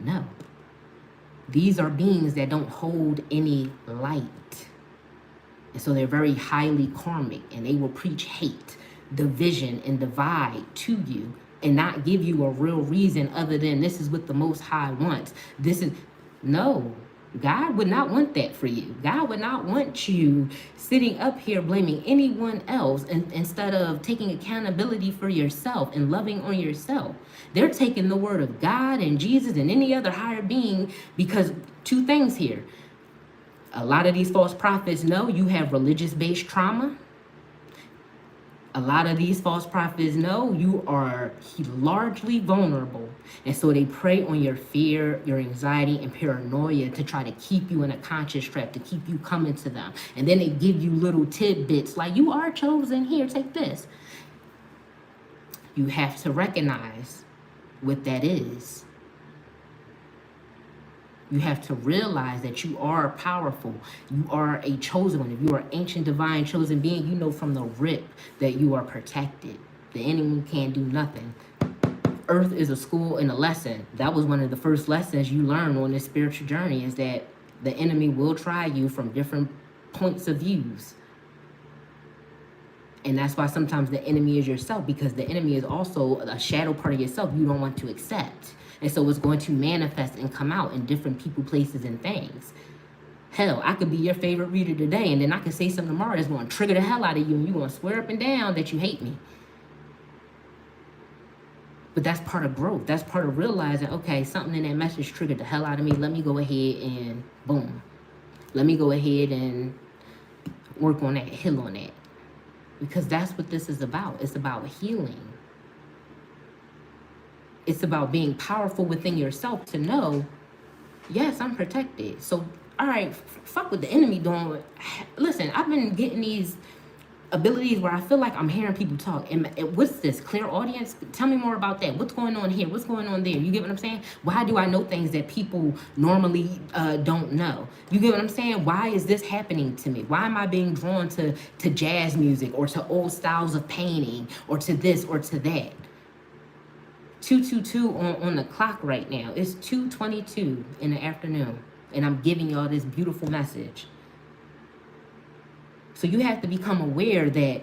No. These are beings that don't hold any light. And so they're very highly karmic, and they will preach hate, division, and divide to you and not give you a real reason other than this is what the Most High wants. This is, no, God would not want that for you. God would not want you sitting up here blaming anyone else instead of taking accountability for yourself and loving on yourself. They're taking the word of God and Jesus and any other higher being, because two things here. A lot of these false prophets know you have religious-based trauma. A lot of these false prophets know you are largely vulnerable. And so they prey on your fear, your anxiety, and paranoia to try to keep you in a conscious trap, to keep you coming to them. And then they give you little tidbits like, you are chosen, here, take this. You have to recognize what that is. You have to realize that you are powerful. You are a chosen one. If you are an ancient, divine, chosen being, you know from the rip that you are protected. The enemy can't do nothing. Earth is a school and a lesson. That was one of the first lessons you learn on this spiritual journey, is that the enemy will try you from different points of views. And that's why sometimes the enemy is yourself, because the enemy is also a shadow part of yourself you don't want to accept. And so it's going to manifest and come out in different people, places, and things. Hell, I could be your favorite reader today, and then I could say something tomorrow that's going to trigger the hell out of you, and you're going to swear up and down that you hate me. But that's part of growth. That's part of realizing, okay, something in that message triggered the hell out of me. Let me go ahead and boom. Let me go ahead and work on that, heal on that. Because that's what this is about. It's about healing. It's about being powerful within yourself to know, yes, I'm protected. So, all right, fuck what the enemy doing. Listen, I've been getting these abilities where I feel like I'm hearing people talk. And what's this? Clear audience? Tell me more about that. What's going on here? What's going on there? You get what I'm saying? Why do I know things that people normally don't know? You get what I'm saying? Why is this happening to me? Why am I being drawn to jazz music or to old styles of painting or to this or to that? 2:22 on the clock right now. It's 2:22 in the afternoon, and I'm giving y'all this beautiful message. So you have to become aware that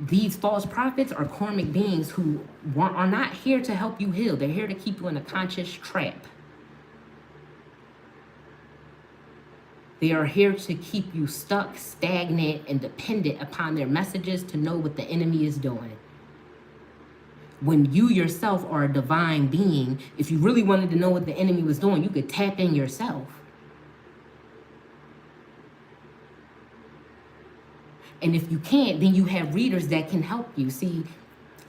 these false prophets are karmic beings who are not here to help you heal. They're here to keep you in a conscious trap. They are here to keep you stuck, stagnant, and dependent upon their messages to know what the enemy is doing. When you yourself are a divine being, if you really wanted to know what the enemy was doing, you could tap in yourself. And if you can't, then you have readers that can help you. See,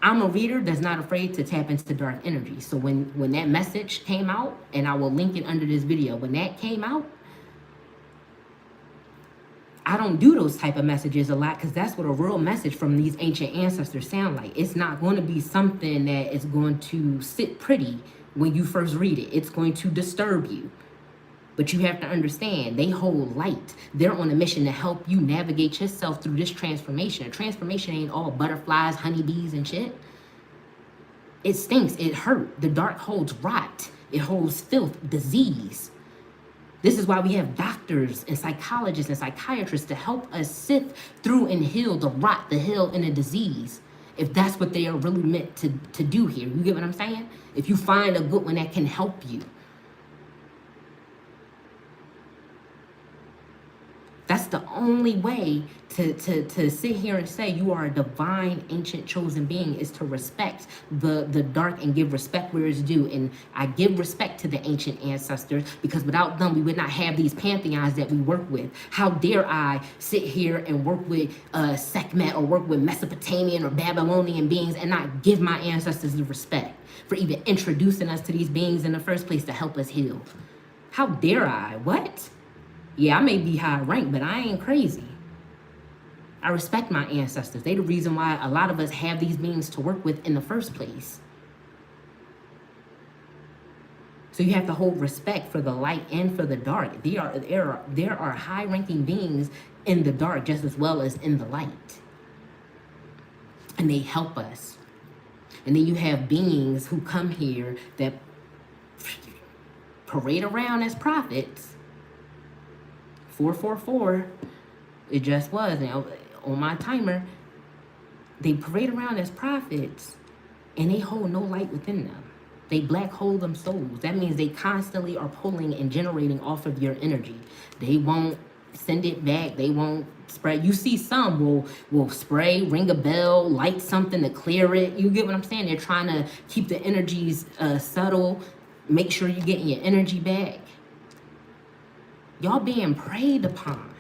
I'm a reader that's not afraid to tap into dark energy. So when that message came out, and I will link it under this video, when that came out, I don't do those type of messages a lot, because that's what a real message from these ancient ancestors sound like. It's not going to be something that is going to sit pretty when you first read it. It's going to disturb you. But you have to understand, they hold light. They're on a mission to help you navigate yourself through this transformation. A transformation ain't all butterflies, honeybees, and shit. It stinks. It hurt. The dark holds rot. It holds filth, disease. This is why we have doctors and psychologists and psychiatrists to help us sift through and heal the rot, the ill, and the disease. If that's what they are really meant to do here. You get what I'm saying? If you find a good one that can help you. That's the only way to sit here and say you are a divine, ancient, chosen being, is to respect the dark and give respect where it's due. And I give respect to the ancient ancestors, because without them, we would not have these pantheons that we work with. How dare I sit here and work with Sekhmet or work with Mesopotamian or Babylonian beings and not give my ancestors the respect for even introducing us to these beings in the first place to help us heal? How dare I? What? Yeah, I may be high ranked, but I ain't crazy. I respect my ancestors. They're the reason why a lot of us have these beings to work with in the first place. So you have to hold respect for the light and for the dark. There are high-ranking beings in the dark just as well as in the light. And they help us. And then you have beings who come here that parade around as prophets. 444, it just was, you know, on my timer. They parade around as prophets and they hold no light within them. They black hole them souls. That means they constantly are pulling and generating off of your energy. They won't send it back. They won't spread. You see some will spray, ring a bell, light something to clear it. You get what I'm saying? They're trying to keep the energies subtle, make sure you're getting your energy back. Y'all being preyed upon.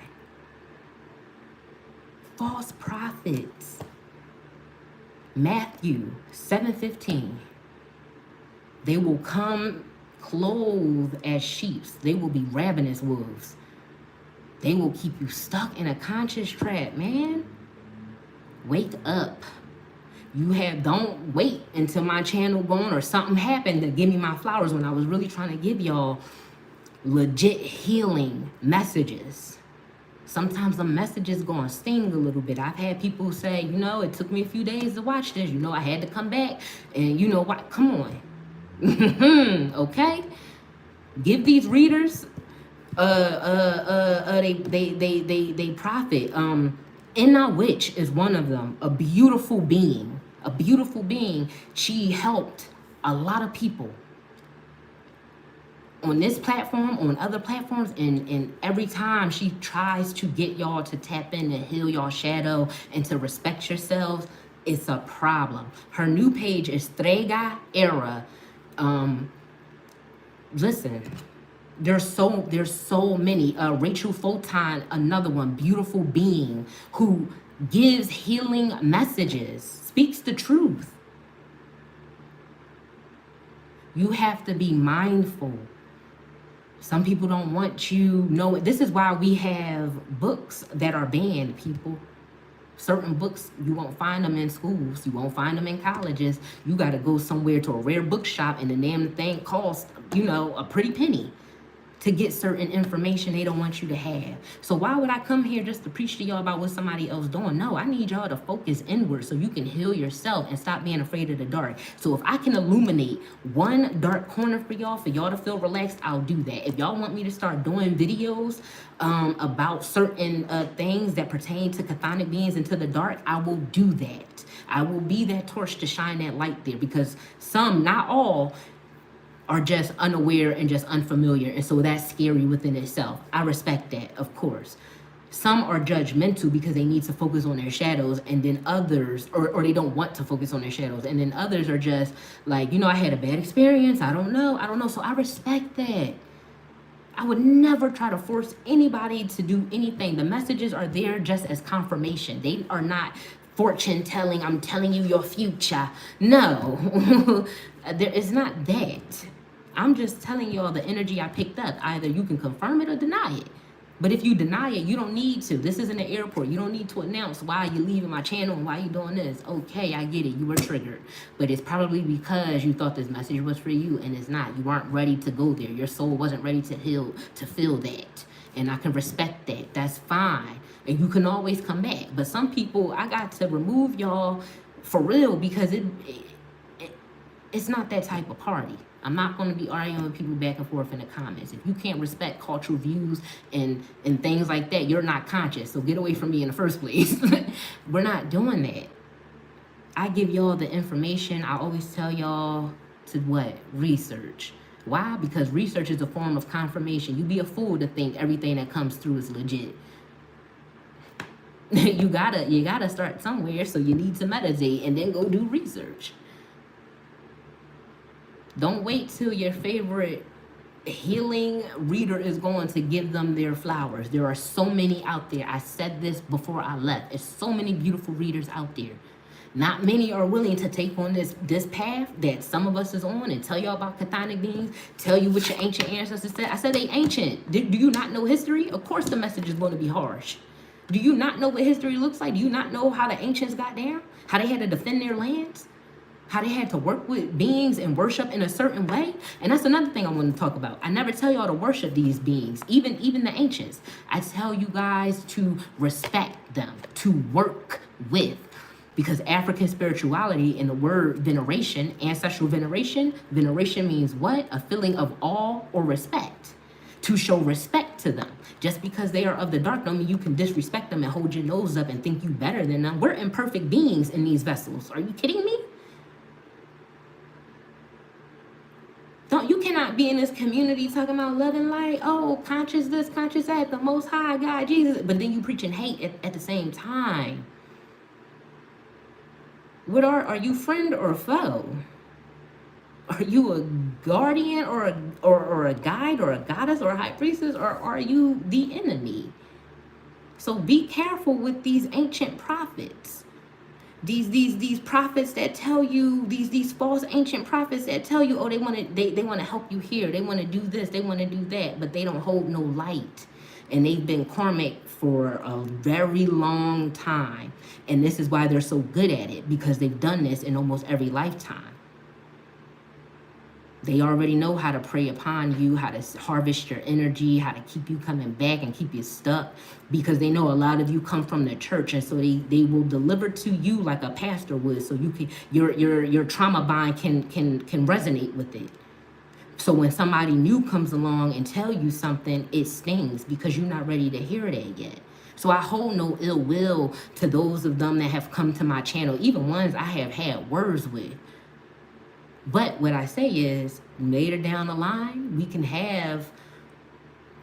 False prophets. Matthew 7:15. They will come clothed as sheep. They will be ravenous wolves. They will keep you stuck in a conscious trap, man. Wake up. Don't wait until my channel gone or something happened to give me my flowers when I was really trying to give y'all legit healing messages. Sometimes the messages gonna sting a little bit. I've had people say, you know, it took me a few days to watch this. You know, I had to come back and you know what? Come on. Okay, give these readers they profit. Inna Witch is one of them, a beautiful being. She helped a lot of people on this platform, on other platforms, and every time she tries to get y'all to tap in and heal y'all shadow and to respect yourselves, it's a problem. Her new page is Strega Era. Listen, there's so many. Rachel Photon, another one, beautiful being who gives healing messages, speaks the truth. You have to be mindful. Some people don't want you know it. This is why we have books that are banned, people. Certain books, you won't find them in schools. You won't find them in colleges. You got to go somewhere to a rare bookshop and the damn thing costs, you know, a pretty penny to get certain information they don't want you to have. So why would I come here just to preach to y'all about what somebody else doing? No, I need y'all to focus inward so you can heal yourself and stop being afraid of the dark. So if I can illuminate one dark corner for y'all to feel relaxed, I'll do that. If y'all want me to start doing videos about certain things that pertain to chthonic beings and to the dark, I will do that. I will be that torch to shine that light there, because some, not all, are just unaware and just unfamiliar, and so that's scary within itself. I respect that, of course. Some are judgmental because they need to focus on their shadows, and then others, or they don't want to focus on their shadows, and then others are just like, you know, I had a bad experience, I don't know. So I respect that. I would never try to force anybody to do anything. The messages are there just as confirmation. They are not fortune telling, I'm telling you your future. No, there is not that. I'm just telling y'all the energy I picked up. Either you can confirm it or deny it. But if you deny it, you don't need to. This isn't an airport. You don't need to announce why you're leaving my channel and why you're doing this. Okay, I get it. You were triggered. But it's probably because you thought this message was for you, and it's not. You weren't ready to go there. Your soul wasn't ready to heal, to feel that. And I can respect that. That's fine. And you can always come back. But some people, I got to remove y'all for real, because it's not that type of party. I'm not going to be arguing with people back and forth in the comments. If you can't respect cultural views and things like that, you're not conscious. So get away from me in the first place. We're not doing that. I give y'all the information. I always tell y'all to what? Research. Why? Because research is a form of confirmation. You'd be a fool to think everything that comes through is legit. You gotta start somewhere, so you need to meditate and then go do research. Don't wait till your favorite healing reader is going to give them their flowers. There are so many out there. I said this before I left. There's so many beautiful readers out there. Not many are willing to take on this path that some of us is on and tell y'all about chthonic beings, tell you what your ancient ancestors said. I said they ancient. Do you not know history? Of course the message is going to be harsh. Do you not know what history looks like? Do you not know how the ancients got down? How they had to defend their lands? How they had to work with beings and worship in a certain way. And that's another thing I want to talk about. I never tell y'all to worship these beings, even the ancients. I tell you guys to respect them, to work with. Because African spirituality, in the word veneration, ancestral veneration, veneration means what? A feeling of awe or respect. To show respect to them. Just because they are of the dark don't mean you can disrespect them and hold your nose up and think you better than them. We're imperfect beings in these vessels. Are you kidding me? You cannot be in this community talking about love and light. Oh, conscious this, conscious that, the Most High God, Jesus. But then you preaching hate at the same time. What are you friend or foe? Are you a guardian or a guide or a goddess or a high priestess, or are you the enemy? So be careful with these ancient prophets. These prophets that tell you, these false ancient prophets that tell you, oh, they want to help you here, they want to do this, they want to do that, but they don't hold no light. And they've been karmic for a very long time. And this is why they're so good at it, because they've done this in almost every lifetime. They already know how to prey upon you, how to harvest your energy, how to keep you coming back and keep you stuck, because they know a lot of you come from the church, and so they will deliver to you like a pastor would, so you can your trauma bind can resonate with it. So when somebody new comes along and tell you something, it stings because you're not ready to hear that yet. So I hold no ill will to those of them that have come to my channel, even ones I have had words with. But what I say is, later down the line, we can have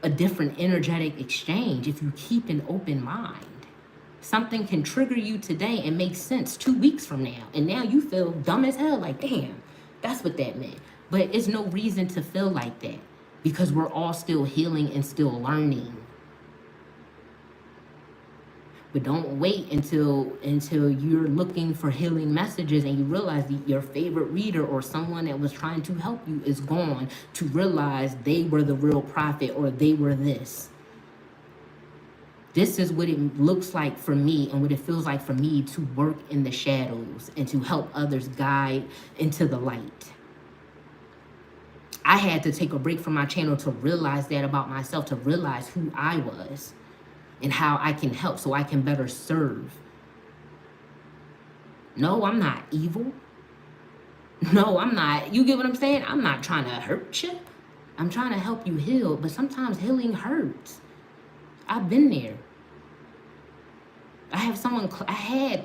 a different energetic exchange if you keep an open mind. Something can trigger you today and make sense 2 weeks from now. And now you feel dumb as hell, like, damn, that's what that meant. But it's no reason to feel like that, because we're all still healing and still learning. But don't wait until you're looking for healing messages and you realize that your favorite reader or someone that was trying to help you is gone, to realize they were the real prophet or they were this. This is what it looks like for me and what it feels like for me to work in the shadows and to help others guide into the light. I had to take a break from my channel to realize that about myself, to realize who I was and how I can help so I can better serve. No, I'm not evil. No, I'm not. You get what I'm saying? I'm not trying to hurt you. I'm trying to help you heal, but sometimes healing hurts. I've been there. I had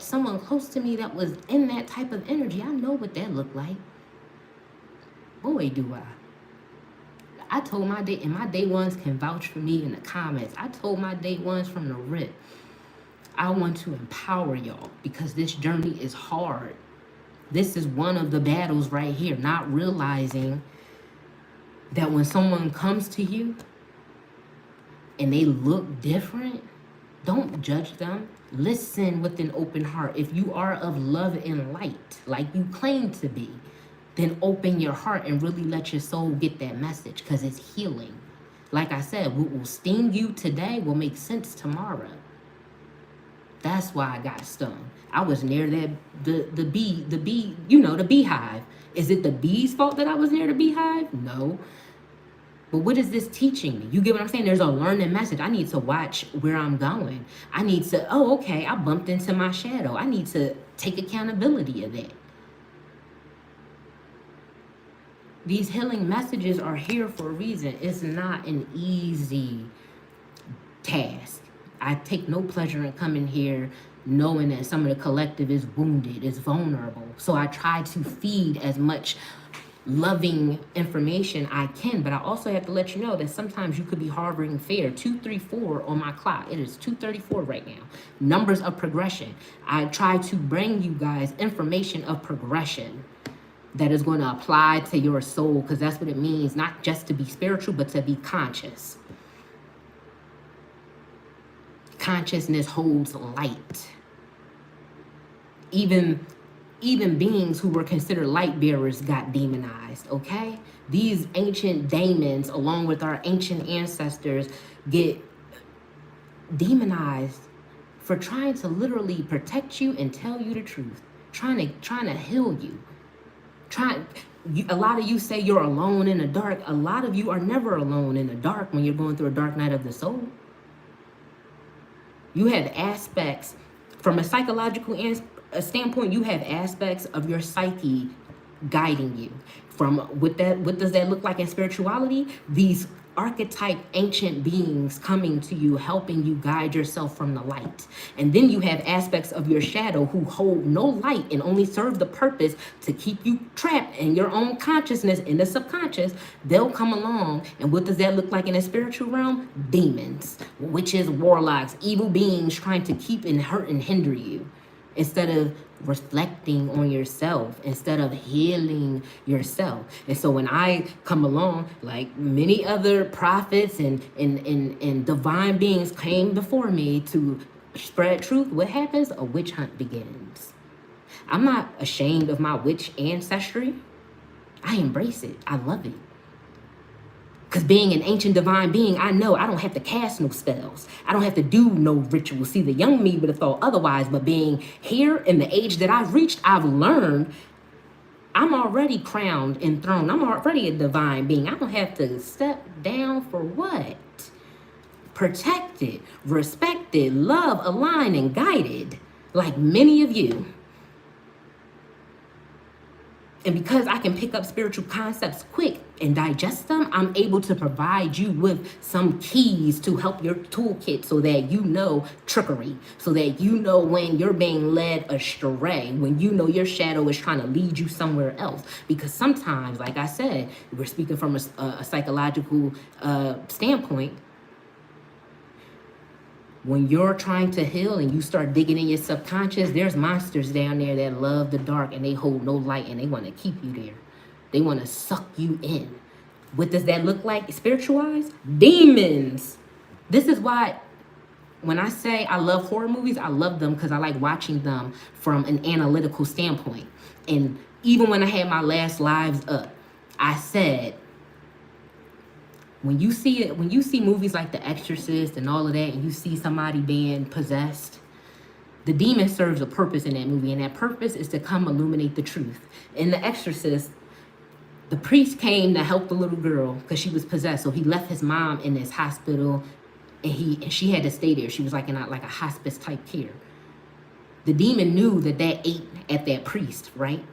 someone close to me that was in that type of energy. I know what that looked like. Boy, do I. I told my day, and my day ones can vouch for me in the comments. I told my day ones from the rip, I want to empower y'all because this journey is hard. This is one of the battles right here, not realizing that when someone comes to you and they look different, don't judge them. Listen with an open heart. If you are of love and light, like you claim to be, then open your heart and really let your soul get that message, because it's healing. Like I said, what will sting you today will make sense tomorrow. That's why I got stung. I was near that the bee, you know, the beehive. Is it the bee's fault that I was near the beehive? No. But what is this teaching me? You get what I'm saying? There's a learning message. I need to watch where I'm going. I need to, oh, okay, I bumped into my shadow. I need to take accountability of that. These healing messages are here for a reason. It's not an easy task. I take no pleasure in coming here knowing that some of the collective is wounded, is vulnerable. So I try to feed as much loving information I can, but I also have to let you know that sometimes you could be harboring fear. 234 on my clock. It is 234 right now. Numbers of progression. I try to bring you guys information of progression that is going to apply to your soul, because that's what it means, not just to be spiritual, but to be conscious. Consciousness holds light. Even beings who were considered light bearers got demonized, okay? These ancient daemons, along with our ancient ancestors, get demonized for trying to literally protect you and tell you the truth, trying to heal you. A lot of you say you're alone in the dark. A lot of you are never alone in the dark when you're going through a dark night of the soul. You have aspects, from a psychological standpoint, you have aspects of your psyche guiding you. From what does that look like in spirituality? These archetype ancient beings coming to you, helping you guide yourself from the light. And then you have aspects of your shadow who hold no light and only serve the purpose to keep you trapped in your own consciousness, in the subconscious. They'll come along, and what does that look like in the spiritual realm? Demons, witches, warlocks, evil beings trying to keep and hurt and hinder you, instead of reflecting on yourself, instead of healing yourself. And so when I come along, like many other prophets and divine beings came before me to spread truth, what happens? A witch hunt begins. I'm not ashamed of my witch ancestry. I embrace it. I love it. Because being an ancient divine being, I know I don't have to cast no spells. I don't have to do no rituals. See, the young me would have thought otherwise, but being here in the age that I've reached, I've learned I'm already crowned and throned. I'm already a divine being. I don't have to step down for what? Protected, respected, loved, aligned, and guided, like many of you. And because I can pick up spiritual concepts quick and digest them, I'm able to provide you with some keys to help your toolkit, so that you know trickery, so that you know when you're being led astray, when you know your shadow is trying to lead you somewhere else. Because sometimes, like I said, we're speaking from a psychological standpoint. When you're trying to heal and you start digging in your subconscious, there's monsters down there that love the dark and they hold no light and they want to keep you there. They want to suck you in. What does that look like spiritual-wise? Demons. This is why when I say I love horror movies, I love them because I like watching them from an analytical standpoint. And even when I had my last lives up, I said, when you see movies like The Exorcist and all of that, and you see somebody being possessed, the demon serves a purpose in that movie, and that purpose is to come illuminate the truth. In The Exorcist, the priest came to help the little girl because she was possessed. So he left his mom in this hospital, and she had to stay there. She was like in a hospice type care. The demon knew that ate at that priest, right?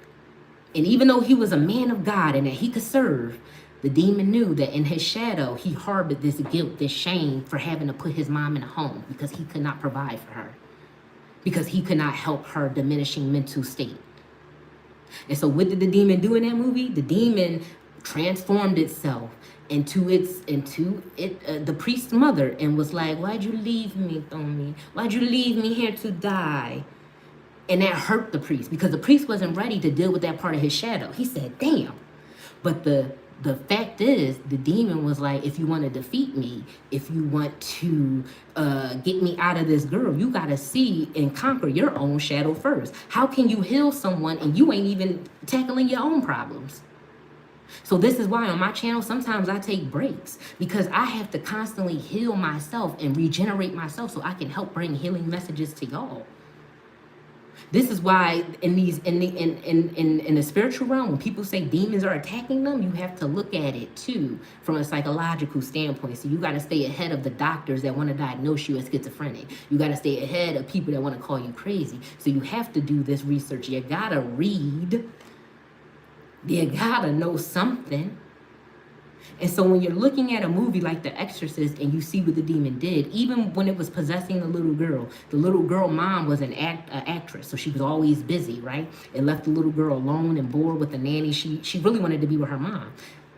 And even though he was a man of God and that he could serve, the demon knew that in his shadow, he harbored this guilt, this shame for having to put his mom in a home because he could not provide for her, because he could not help her diminishing mental state. And so what did the demon do in that movie? The demon transformed itself into the priest's mother and was like, why'd you leave me, Tommy? Why'd you leave me here to die? And that hurt the priest because the priest wasn't ready to deal with that part of his shadow. He said, damn. But the fact is, the demon was like, if you want to defeat me, if you want to get me out of this girl, you got to see and conquer your own shadow first. How can you heal someone and you ain't even tackling your own problems? So this is why on my channel, sometimes I take breaks because I have to constantly heal myself and regenerate myself so I can help bring healing messages to y'all. This is why in the spiritual realm, when people say demons are attacking them, you have to look at it too from a psychological standpoint. So you got to stay ahead of the doctors that want to diagnose you as schizophrenic. You got to stay ahead of people that want to call you crazy. So you have to do this research. You got to read. You got to know something. And so when you're looking at a movie like The Exorcist and you see what the demon did, even when it was possessing the little girl mom was an actress. So she was always busy, right? It left the little girl alone and bored with the nanny. She really wanted to be with her mom.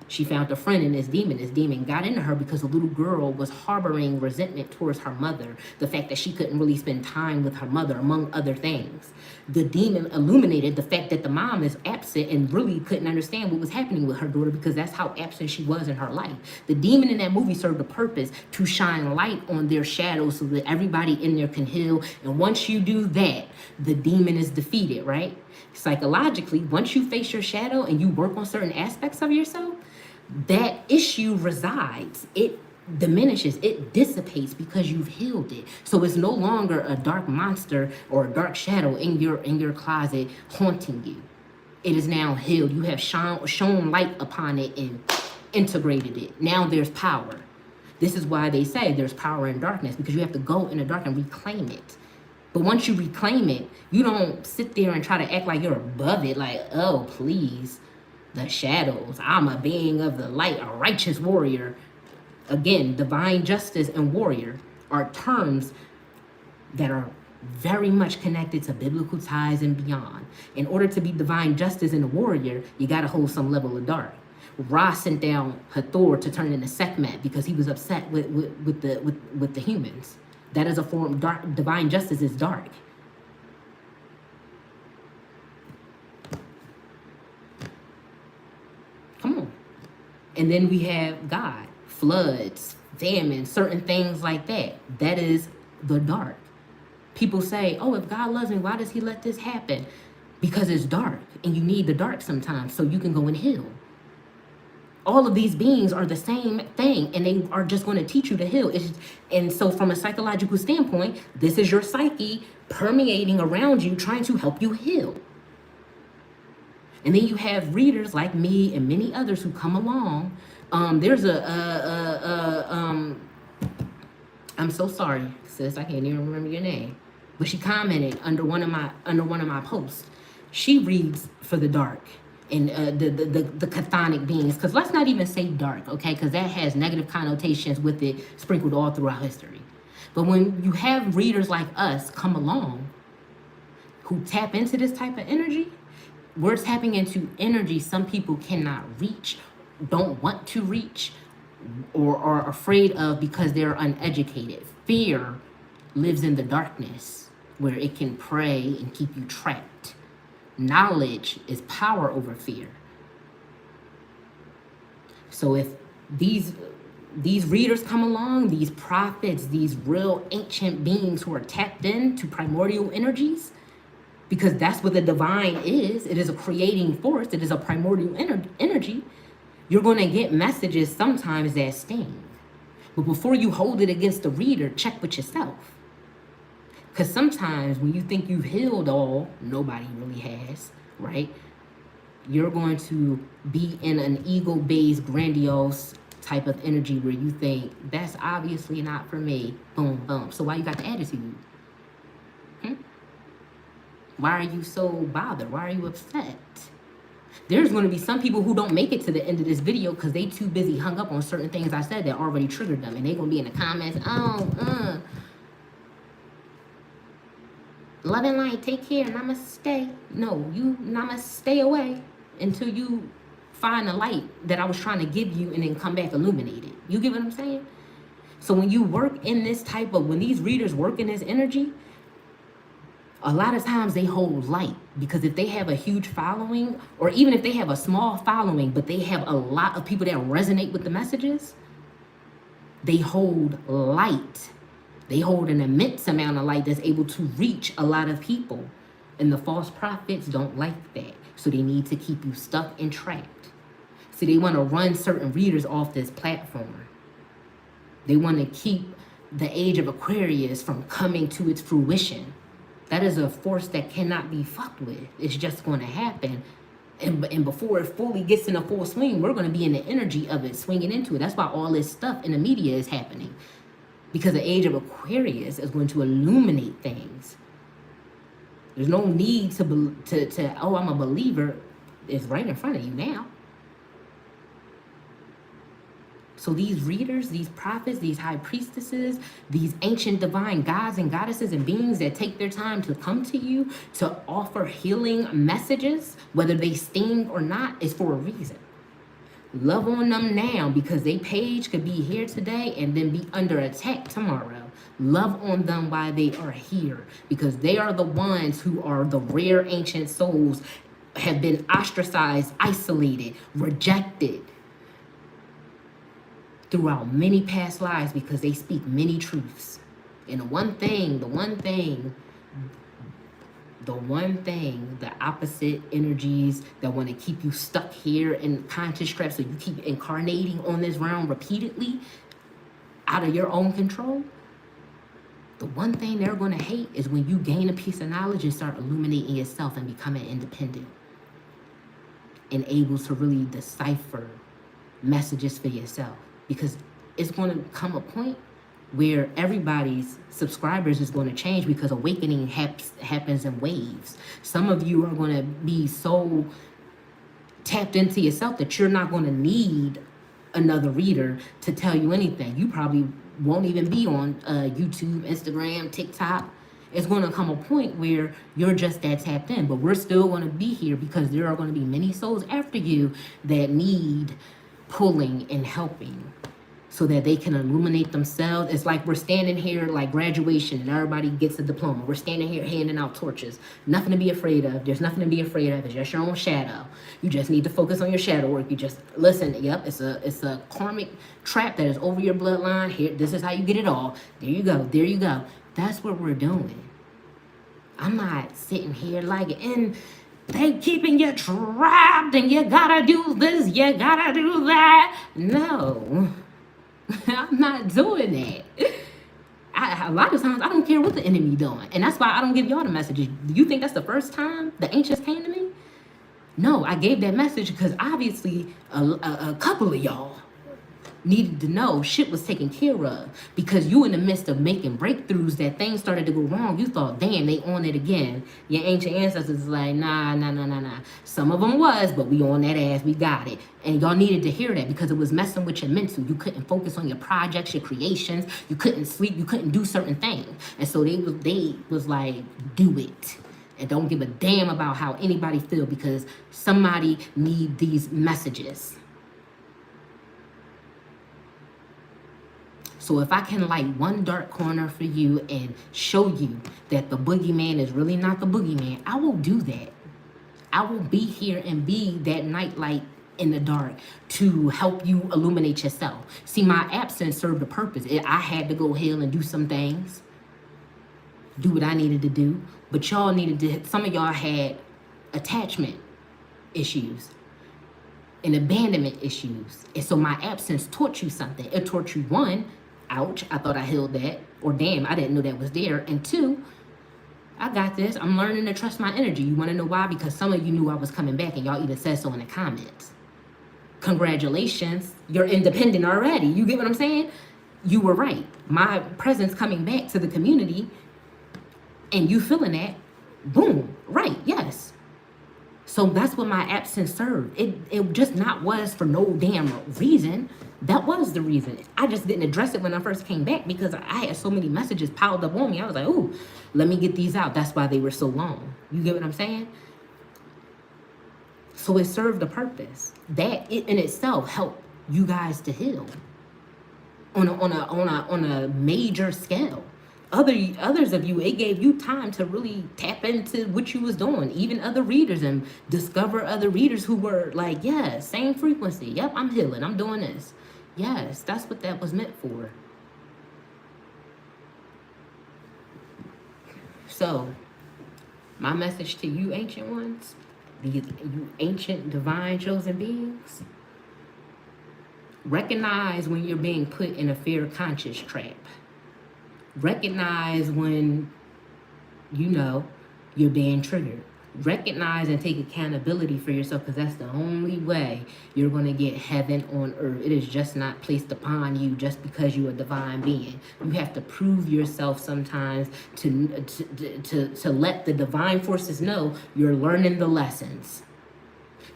She found a friend in this demon. This demon got into her because the little girl was harboring resentment towards her mother. The fact that she couldn't really spend time with her mother, among other things. The demon illuminated the fact that the mom is absent and really couldn't understand what was happening with her daughter because that's how absent she was in her life. The demon in that movie served a purpose to shine light on their shadows so that everybody in there can heal. And once you do that, the demon is defeated, right? Psychologically, once you face your shadow and you work on certain aspects of yourself, that issue resides. It diminishes, it dissipates because you've healed it. So it's no longer a dark monster or a dark shadow in your closet haunting you. it is now healed. You have shone light upon it and integrated it. Now there's power. This is why they say there's power in darkness, because you have to go in the dark and reclaim it. But once you reclaim it, you don't sit there and try to act like you're above it, like, oh, please, the shadows. I'm a being of the light, a righteous warrior. Again, divine justice and warrior are terms that are very much connected to biblical ties and beyond. In order to be divine justice and a warrior, you got to hold some level of dark. Ra sent down Hathor to turn into Sekhmet because he was upset with the humans. That is a form. Dark. Divine justice is dark. Come on. And then we have God, floods, famine, certain things like that. That is the dark. People say, oh, if God loves me, why does he let this happen? Because it's dark, and you need the dark sometimes so you can go and heal. All of these beings are the same thing, and they are just going to teach you to heal. And so from a psychological standpoint, this is your psyche permeating around you, trying to help you heal. And then you have readers like me and many others who come along. There's I'm so sorry, sis, I can't even remember your name. But she commented under one of my posts. She reads for the dark and the chthonic beings, because let's not even say dark, okay, because that has negative connotations with it sprinkled all throughout history. But when you have readers like us come along who tap into this type of energy, we're tapping into energy some people cannot reach, don't want to reach, or are afraid of because they're uneducated. Fear lives in the darkness where it can prey and keep you trapped. Knowledge is power over fear. So if these readers come along, these prophets, these real ancient beings who are tapped into primordial energies, because that's what the divine is. It is a creating force. It is a primordial energy. You're going to get messages sometimes that sting. But before you hold it against the reader, check with yourself. Because sometimes when you think you've healed all, nobody really has, right? You're going to be in an ego-based, grandiose type of energy where you think, that's obviously not for me. Boom, boom. So why you got the attitude? Why are you so bothered? Why are you upset? There's going to be some people who don't make it to the end of this video because they too busy hung up on certain things I said that already triggered them. And they're going to be in the comments, love and light, take care, namaste. No, you namaste away until you find the light that I was trying to give you and then come back illuminated. You get what I'm saying? So when you work in this type of, when these readers work in this energy, a lot of times they hold light, because if they have a huge following, or even if they have a small following, but they have a lot of people that resonate with the messages, they hold light. They hold an immense amount of light that's able to reach a lot of people. And the false prophets don't like that. So they need to keep you stuck and trapped. So they want to run certain readers off this platform. They want to keep the age of Aquarius from coming to its fruition. That is a force that cannot be fucked with. It's just going to happen. And before it fully gets in a full swing, we're going to be in the energy of it, swinging into it. That's why all this stuff in the media is happening. Because the age of Aquarius is going to illuminate things. There's no need to oh, I'm a believer. It's right in front of you now. So these readers, these prophets, these high priestesses, these ancient divine gods and goddesses and beings that take their time to come to you to offer healing messages, whether they sting or not, is for a reason. Love on them now, because their page could be here today and then be under attack tomorrow. Love on them while they are here, because they are the ones who are the rare ancient souls, have been ostracized, isolated, rejected throughout many past lives, because they speak many truths. And the one thing, the opposite energies that want to keep you stuck here in conscious trap, so you keep incarnating on this realm repeatedly out of your own control, the one thing they're going to hate is when you gain a piece of knowledge and start illuminating yourself and becoming independent. and able to really decipher messages for yourself, because it's going to come a point where everybody's subscribers is going to change, because awakening happens in waves. Some of you are going to be so tapped into yourself that you're not going to need another reader to tell you anything. You probably won't even be on YouTube, Instagram, TikTok. It's going to come a point where you're just that tapped in, but we're still going to be here because there are going to be many souls after you that need pulling and helping so that they can illuminate themselves. It's like we're standing here like graduation and everybody gets a diploma. We're standing here handing out torches. Nothing to be afraid of. There's nothing to be afraid of. It's just your own shadow. You just need to focus on your shadow work. You just listen. Yep, it's a karmic trap that is over your bloodline. Here, this is how you get it all. There you go. There you go. That's what we're doing. I'm not sitting here like, and they keeping you trapped and you gotta do this, you gotta do that. No. I'm not doing that. A lot of times I don't care what the enemy doing, and that's why I don't give y'all the messages. Do you think that's the first time the ancients came to me? No, I gave that message because obviously a couple of y'all needed to know shit was taken care of, because you in the midst of making breakthroughs that things started to go wrong. You thought, damn, they on it again. Your ancient ancestors is like, nah. Some of them was, but we on that ass, we got it. And y'all needed to hear that because it was messing with your mental. You couldn't focus on your projects, your creations. You couldn't sleep. You couldn't do certain things. And so they was like, do it. And don't give a damn about how anybody feel, because somebody need these messages. So if I can light one dark corner for you and show you that the boogeyman is really not the boogeyman, I will do that. I will be here and be that nightlight in the dark to help you illuminate yourself. See, my absence served a purpose. I had to go heal and do some things, do what I needed to do. But y'all needed to, some of y'all had attachment issues and abandonment issues. And so my absence taught you something. It taught you, one, ouch, I thought I healed that. Or damn, I didn't know that was there. And two, I got this. I'm learning to trust my energy. You want to know why? Because some of you knew I was coming back and y'all even said so in the comments. Congratulations. You're independent already. You get what I'm saying? You were right. My presence coming back to the community and you feeling that, boom, right, yes. So that's what my absence served. It just not was for no damn reason. That was the reason. I just didn't address it when I first came back because I had so many messages piled up on me. I was like, ooh, let me get these out. That's why they were so long. You get what I'm saying? So it served a purpose. That it in itself helped you guys to heal on a major scale. Others of you, it gave you time to really tap into what you was doing, even other readers, and discover other readers who were like, yeah, same frequency. Yep, I'm healing. I'm doing this. Yes, that's what that was meant for. So, my message to you ancient ones, you ancient divine chosen beings, recognize when you're being put in a fear conscious trap. Recognize when, you know, you're being triggered. Recognize and take accountability for yourself, because that's the only way you're going to get heaven on earth. It is just not placed upon you just because you're a divine being. You have to prove yourself sometimes to let the divine forces know you're learning the lessons.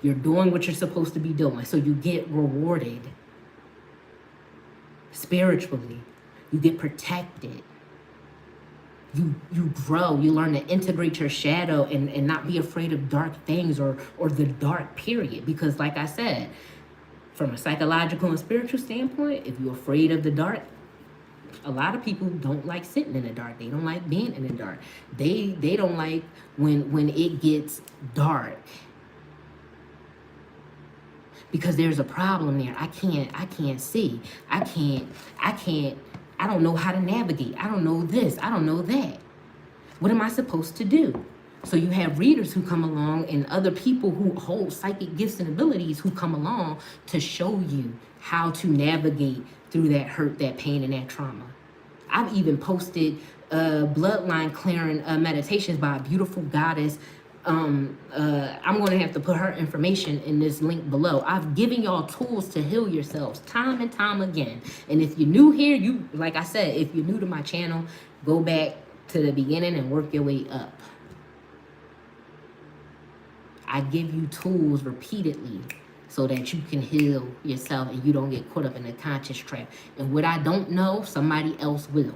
You're doing what you're supposed to be doing, so you get rewarded spiritually. You get protected. You grow. You learn to integrate your shadow and not be afraid of dark things or the dark period. Because like I said, from a psychological and spiritual standpoint, if you're afraid of the dark, a lot of people don't like sitting in the dark. They don't like being in the dark. They don't like when it gets dark. Because there's a problem there. I can't see. I don't know how to navigate. I don't know this. I don't know that. What am I supposed to do? So you have readers who come along and other people who hold psychic gifts and abilities who come along to show you how to navigate through that hurt, that pain, and that trauma. I've even posted bloodline clearing meditations by a beautiful goddess I'm going to have to put her information in this link below. I've given y'all tools to heal yourselves time and time again. And if you're new here, you, like I said, if you're new to my channel, go back to the beginning and work your way up. I give you tools repeatedly so that you can heal yourself and you don't get caught up in the conscious trap. And what I don't know, somebody else will.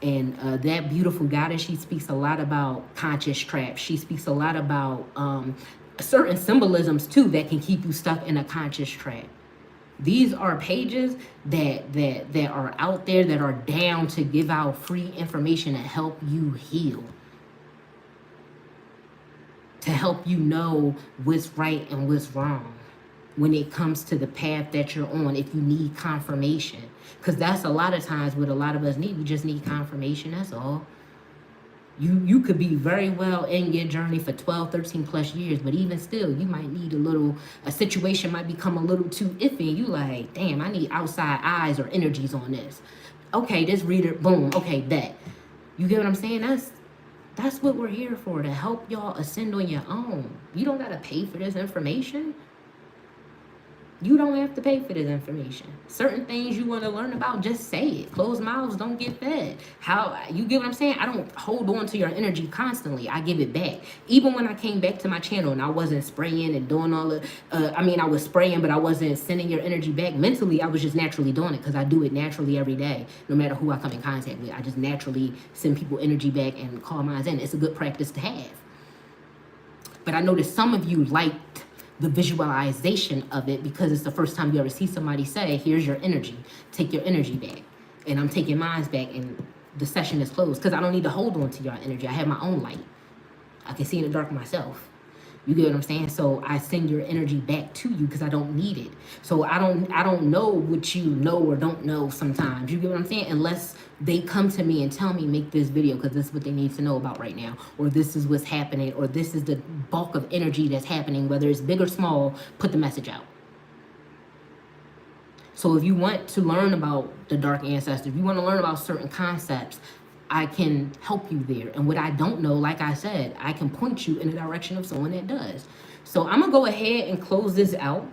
And that beautiful goddess, she speaks a lot about conscious traps. She speaks a lot about certain symbolisms too that can keep you stuck in a conscious trap. These are pages that are out there, that are down to give out free information to help you heal, to help you know what's right and what's wrong when it comes to the path that you're on, if you need confirmation. Because that's a lot of times what a lot of us need. We just need confirmation, that's all. You could be very well in your journey for 12, 13 plus years, but even still, you might need a situation might become a little too iffy. You like, damn, I need outside eyes or energies on this. Okay, this reader, boom, okay, bet. You get what I'm saying? That's what we're here for, to help y'all ascend on your own. You don't gotta pay for this information. You don't have to pay for this information. Certain things you want to learn about, just say it. Closed mouths don't get fed. How, you get what I'm saying? I don't hold on to your energy constantly. I give it back. Even when I came back to my channel and I wasn't spraying and doing all the, I mean, I was spraying, but I wasn't sending your energy back. Mentally, I was just naturally doing it because I do it naturally every day. No matter who I come in contact with, I just naturally send people energy back and call mine in. It's a good practice to have. But I noticed some of you liked the visualization of it because it's the first time you ever see somebody say, here's your energy, take your energy back. And I'm taking mine back and the session is closed because I don't need to hold on to your energy. I have my own light. I can see in the dark myself. You get what I'm saying? So I send your energy back to you because I don't need it. So I don't know what you know or don't know sometimes. You get what I'm saying? Unless they come to me and tell me, make this video because this is what they need to know about right now, or this is what's happening, or this is the bulk of energy that's happening, whether it's big or small, put the message out. So if you want to learn about the dark ancestor, if you want to learn about certain concepts, I can help you there. And what I don't know, like I said, I can point you in the direction of someone that does. So I'm gonna go ahead and close this out.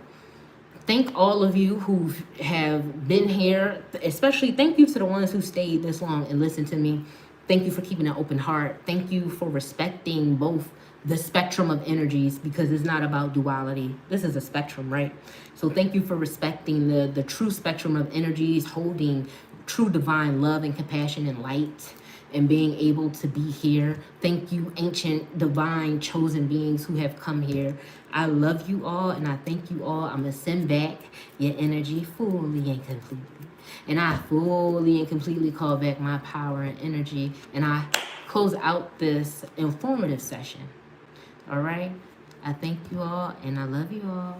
Thank all of you who have been here, especially thank you to the ones who stayed this long and listened to me. Thank you for keeping an open heart. Thank you for respecting both the spectrum of energies, because it's not about duality. This is a spectrum, right? So thank you for respecting the true spectrum of energies, holding true divine love and compassion and light, and being able to be here. Thank you, ancient, divine, chosen beings who have come here. I love you all, and I thank you all. I'm going to send back your energy fully and completely. And I fully and completely call back my power and energy. And I close out this informative session. All right? I thank you all, and I love you all.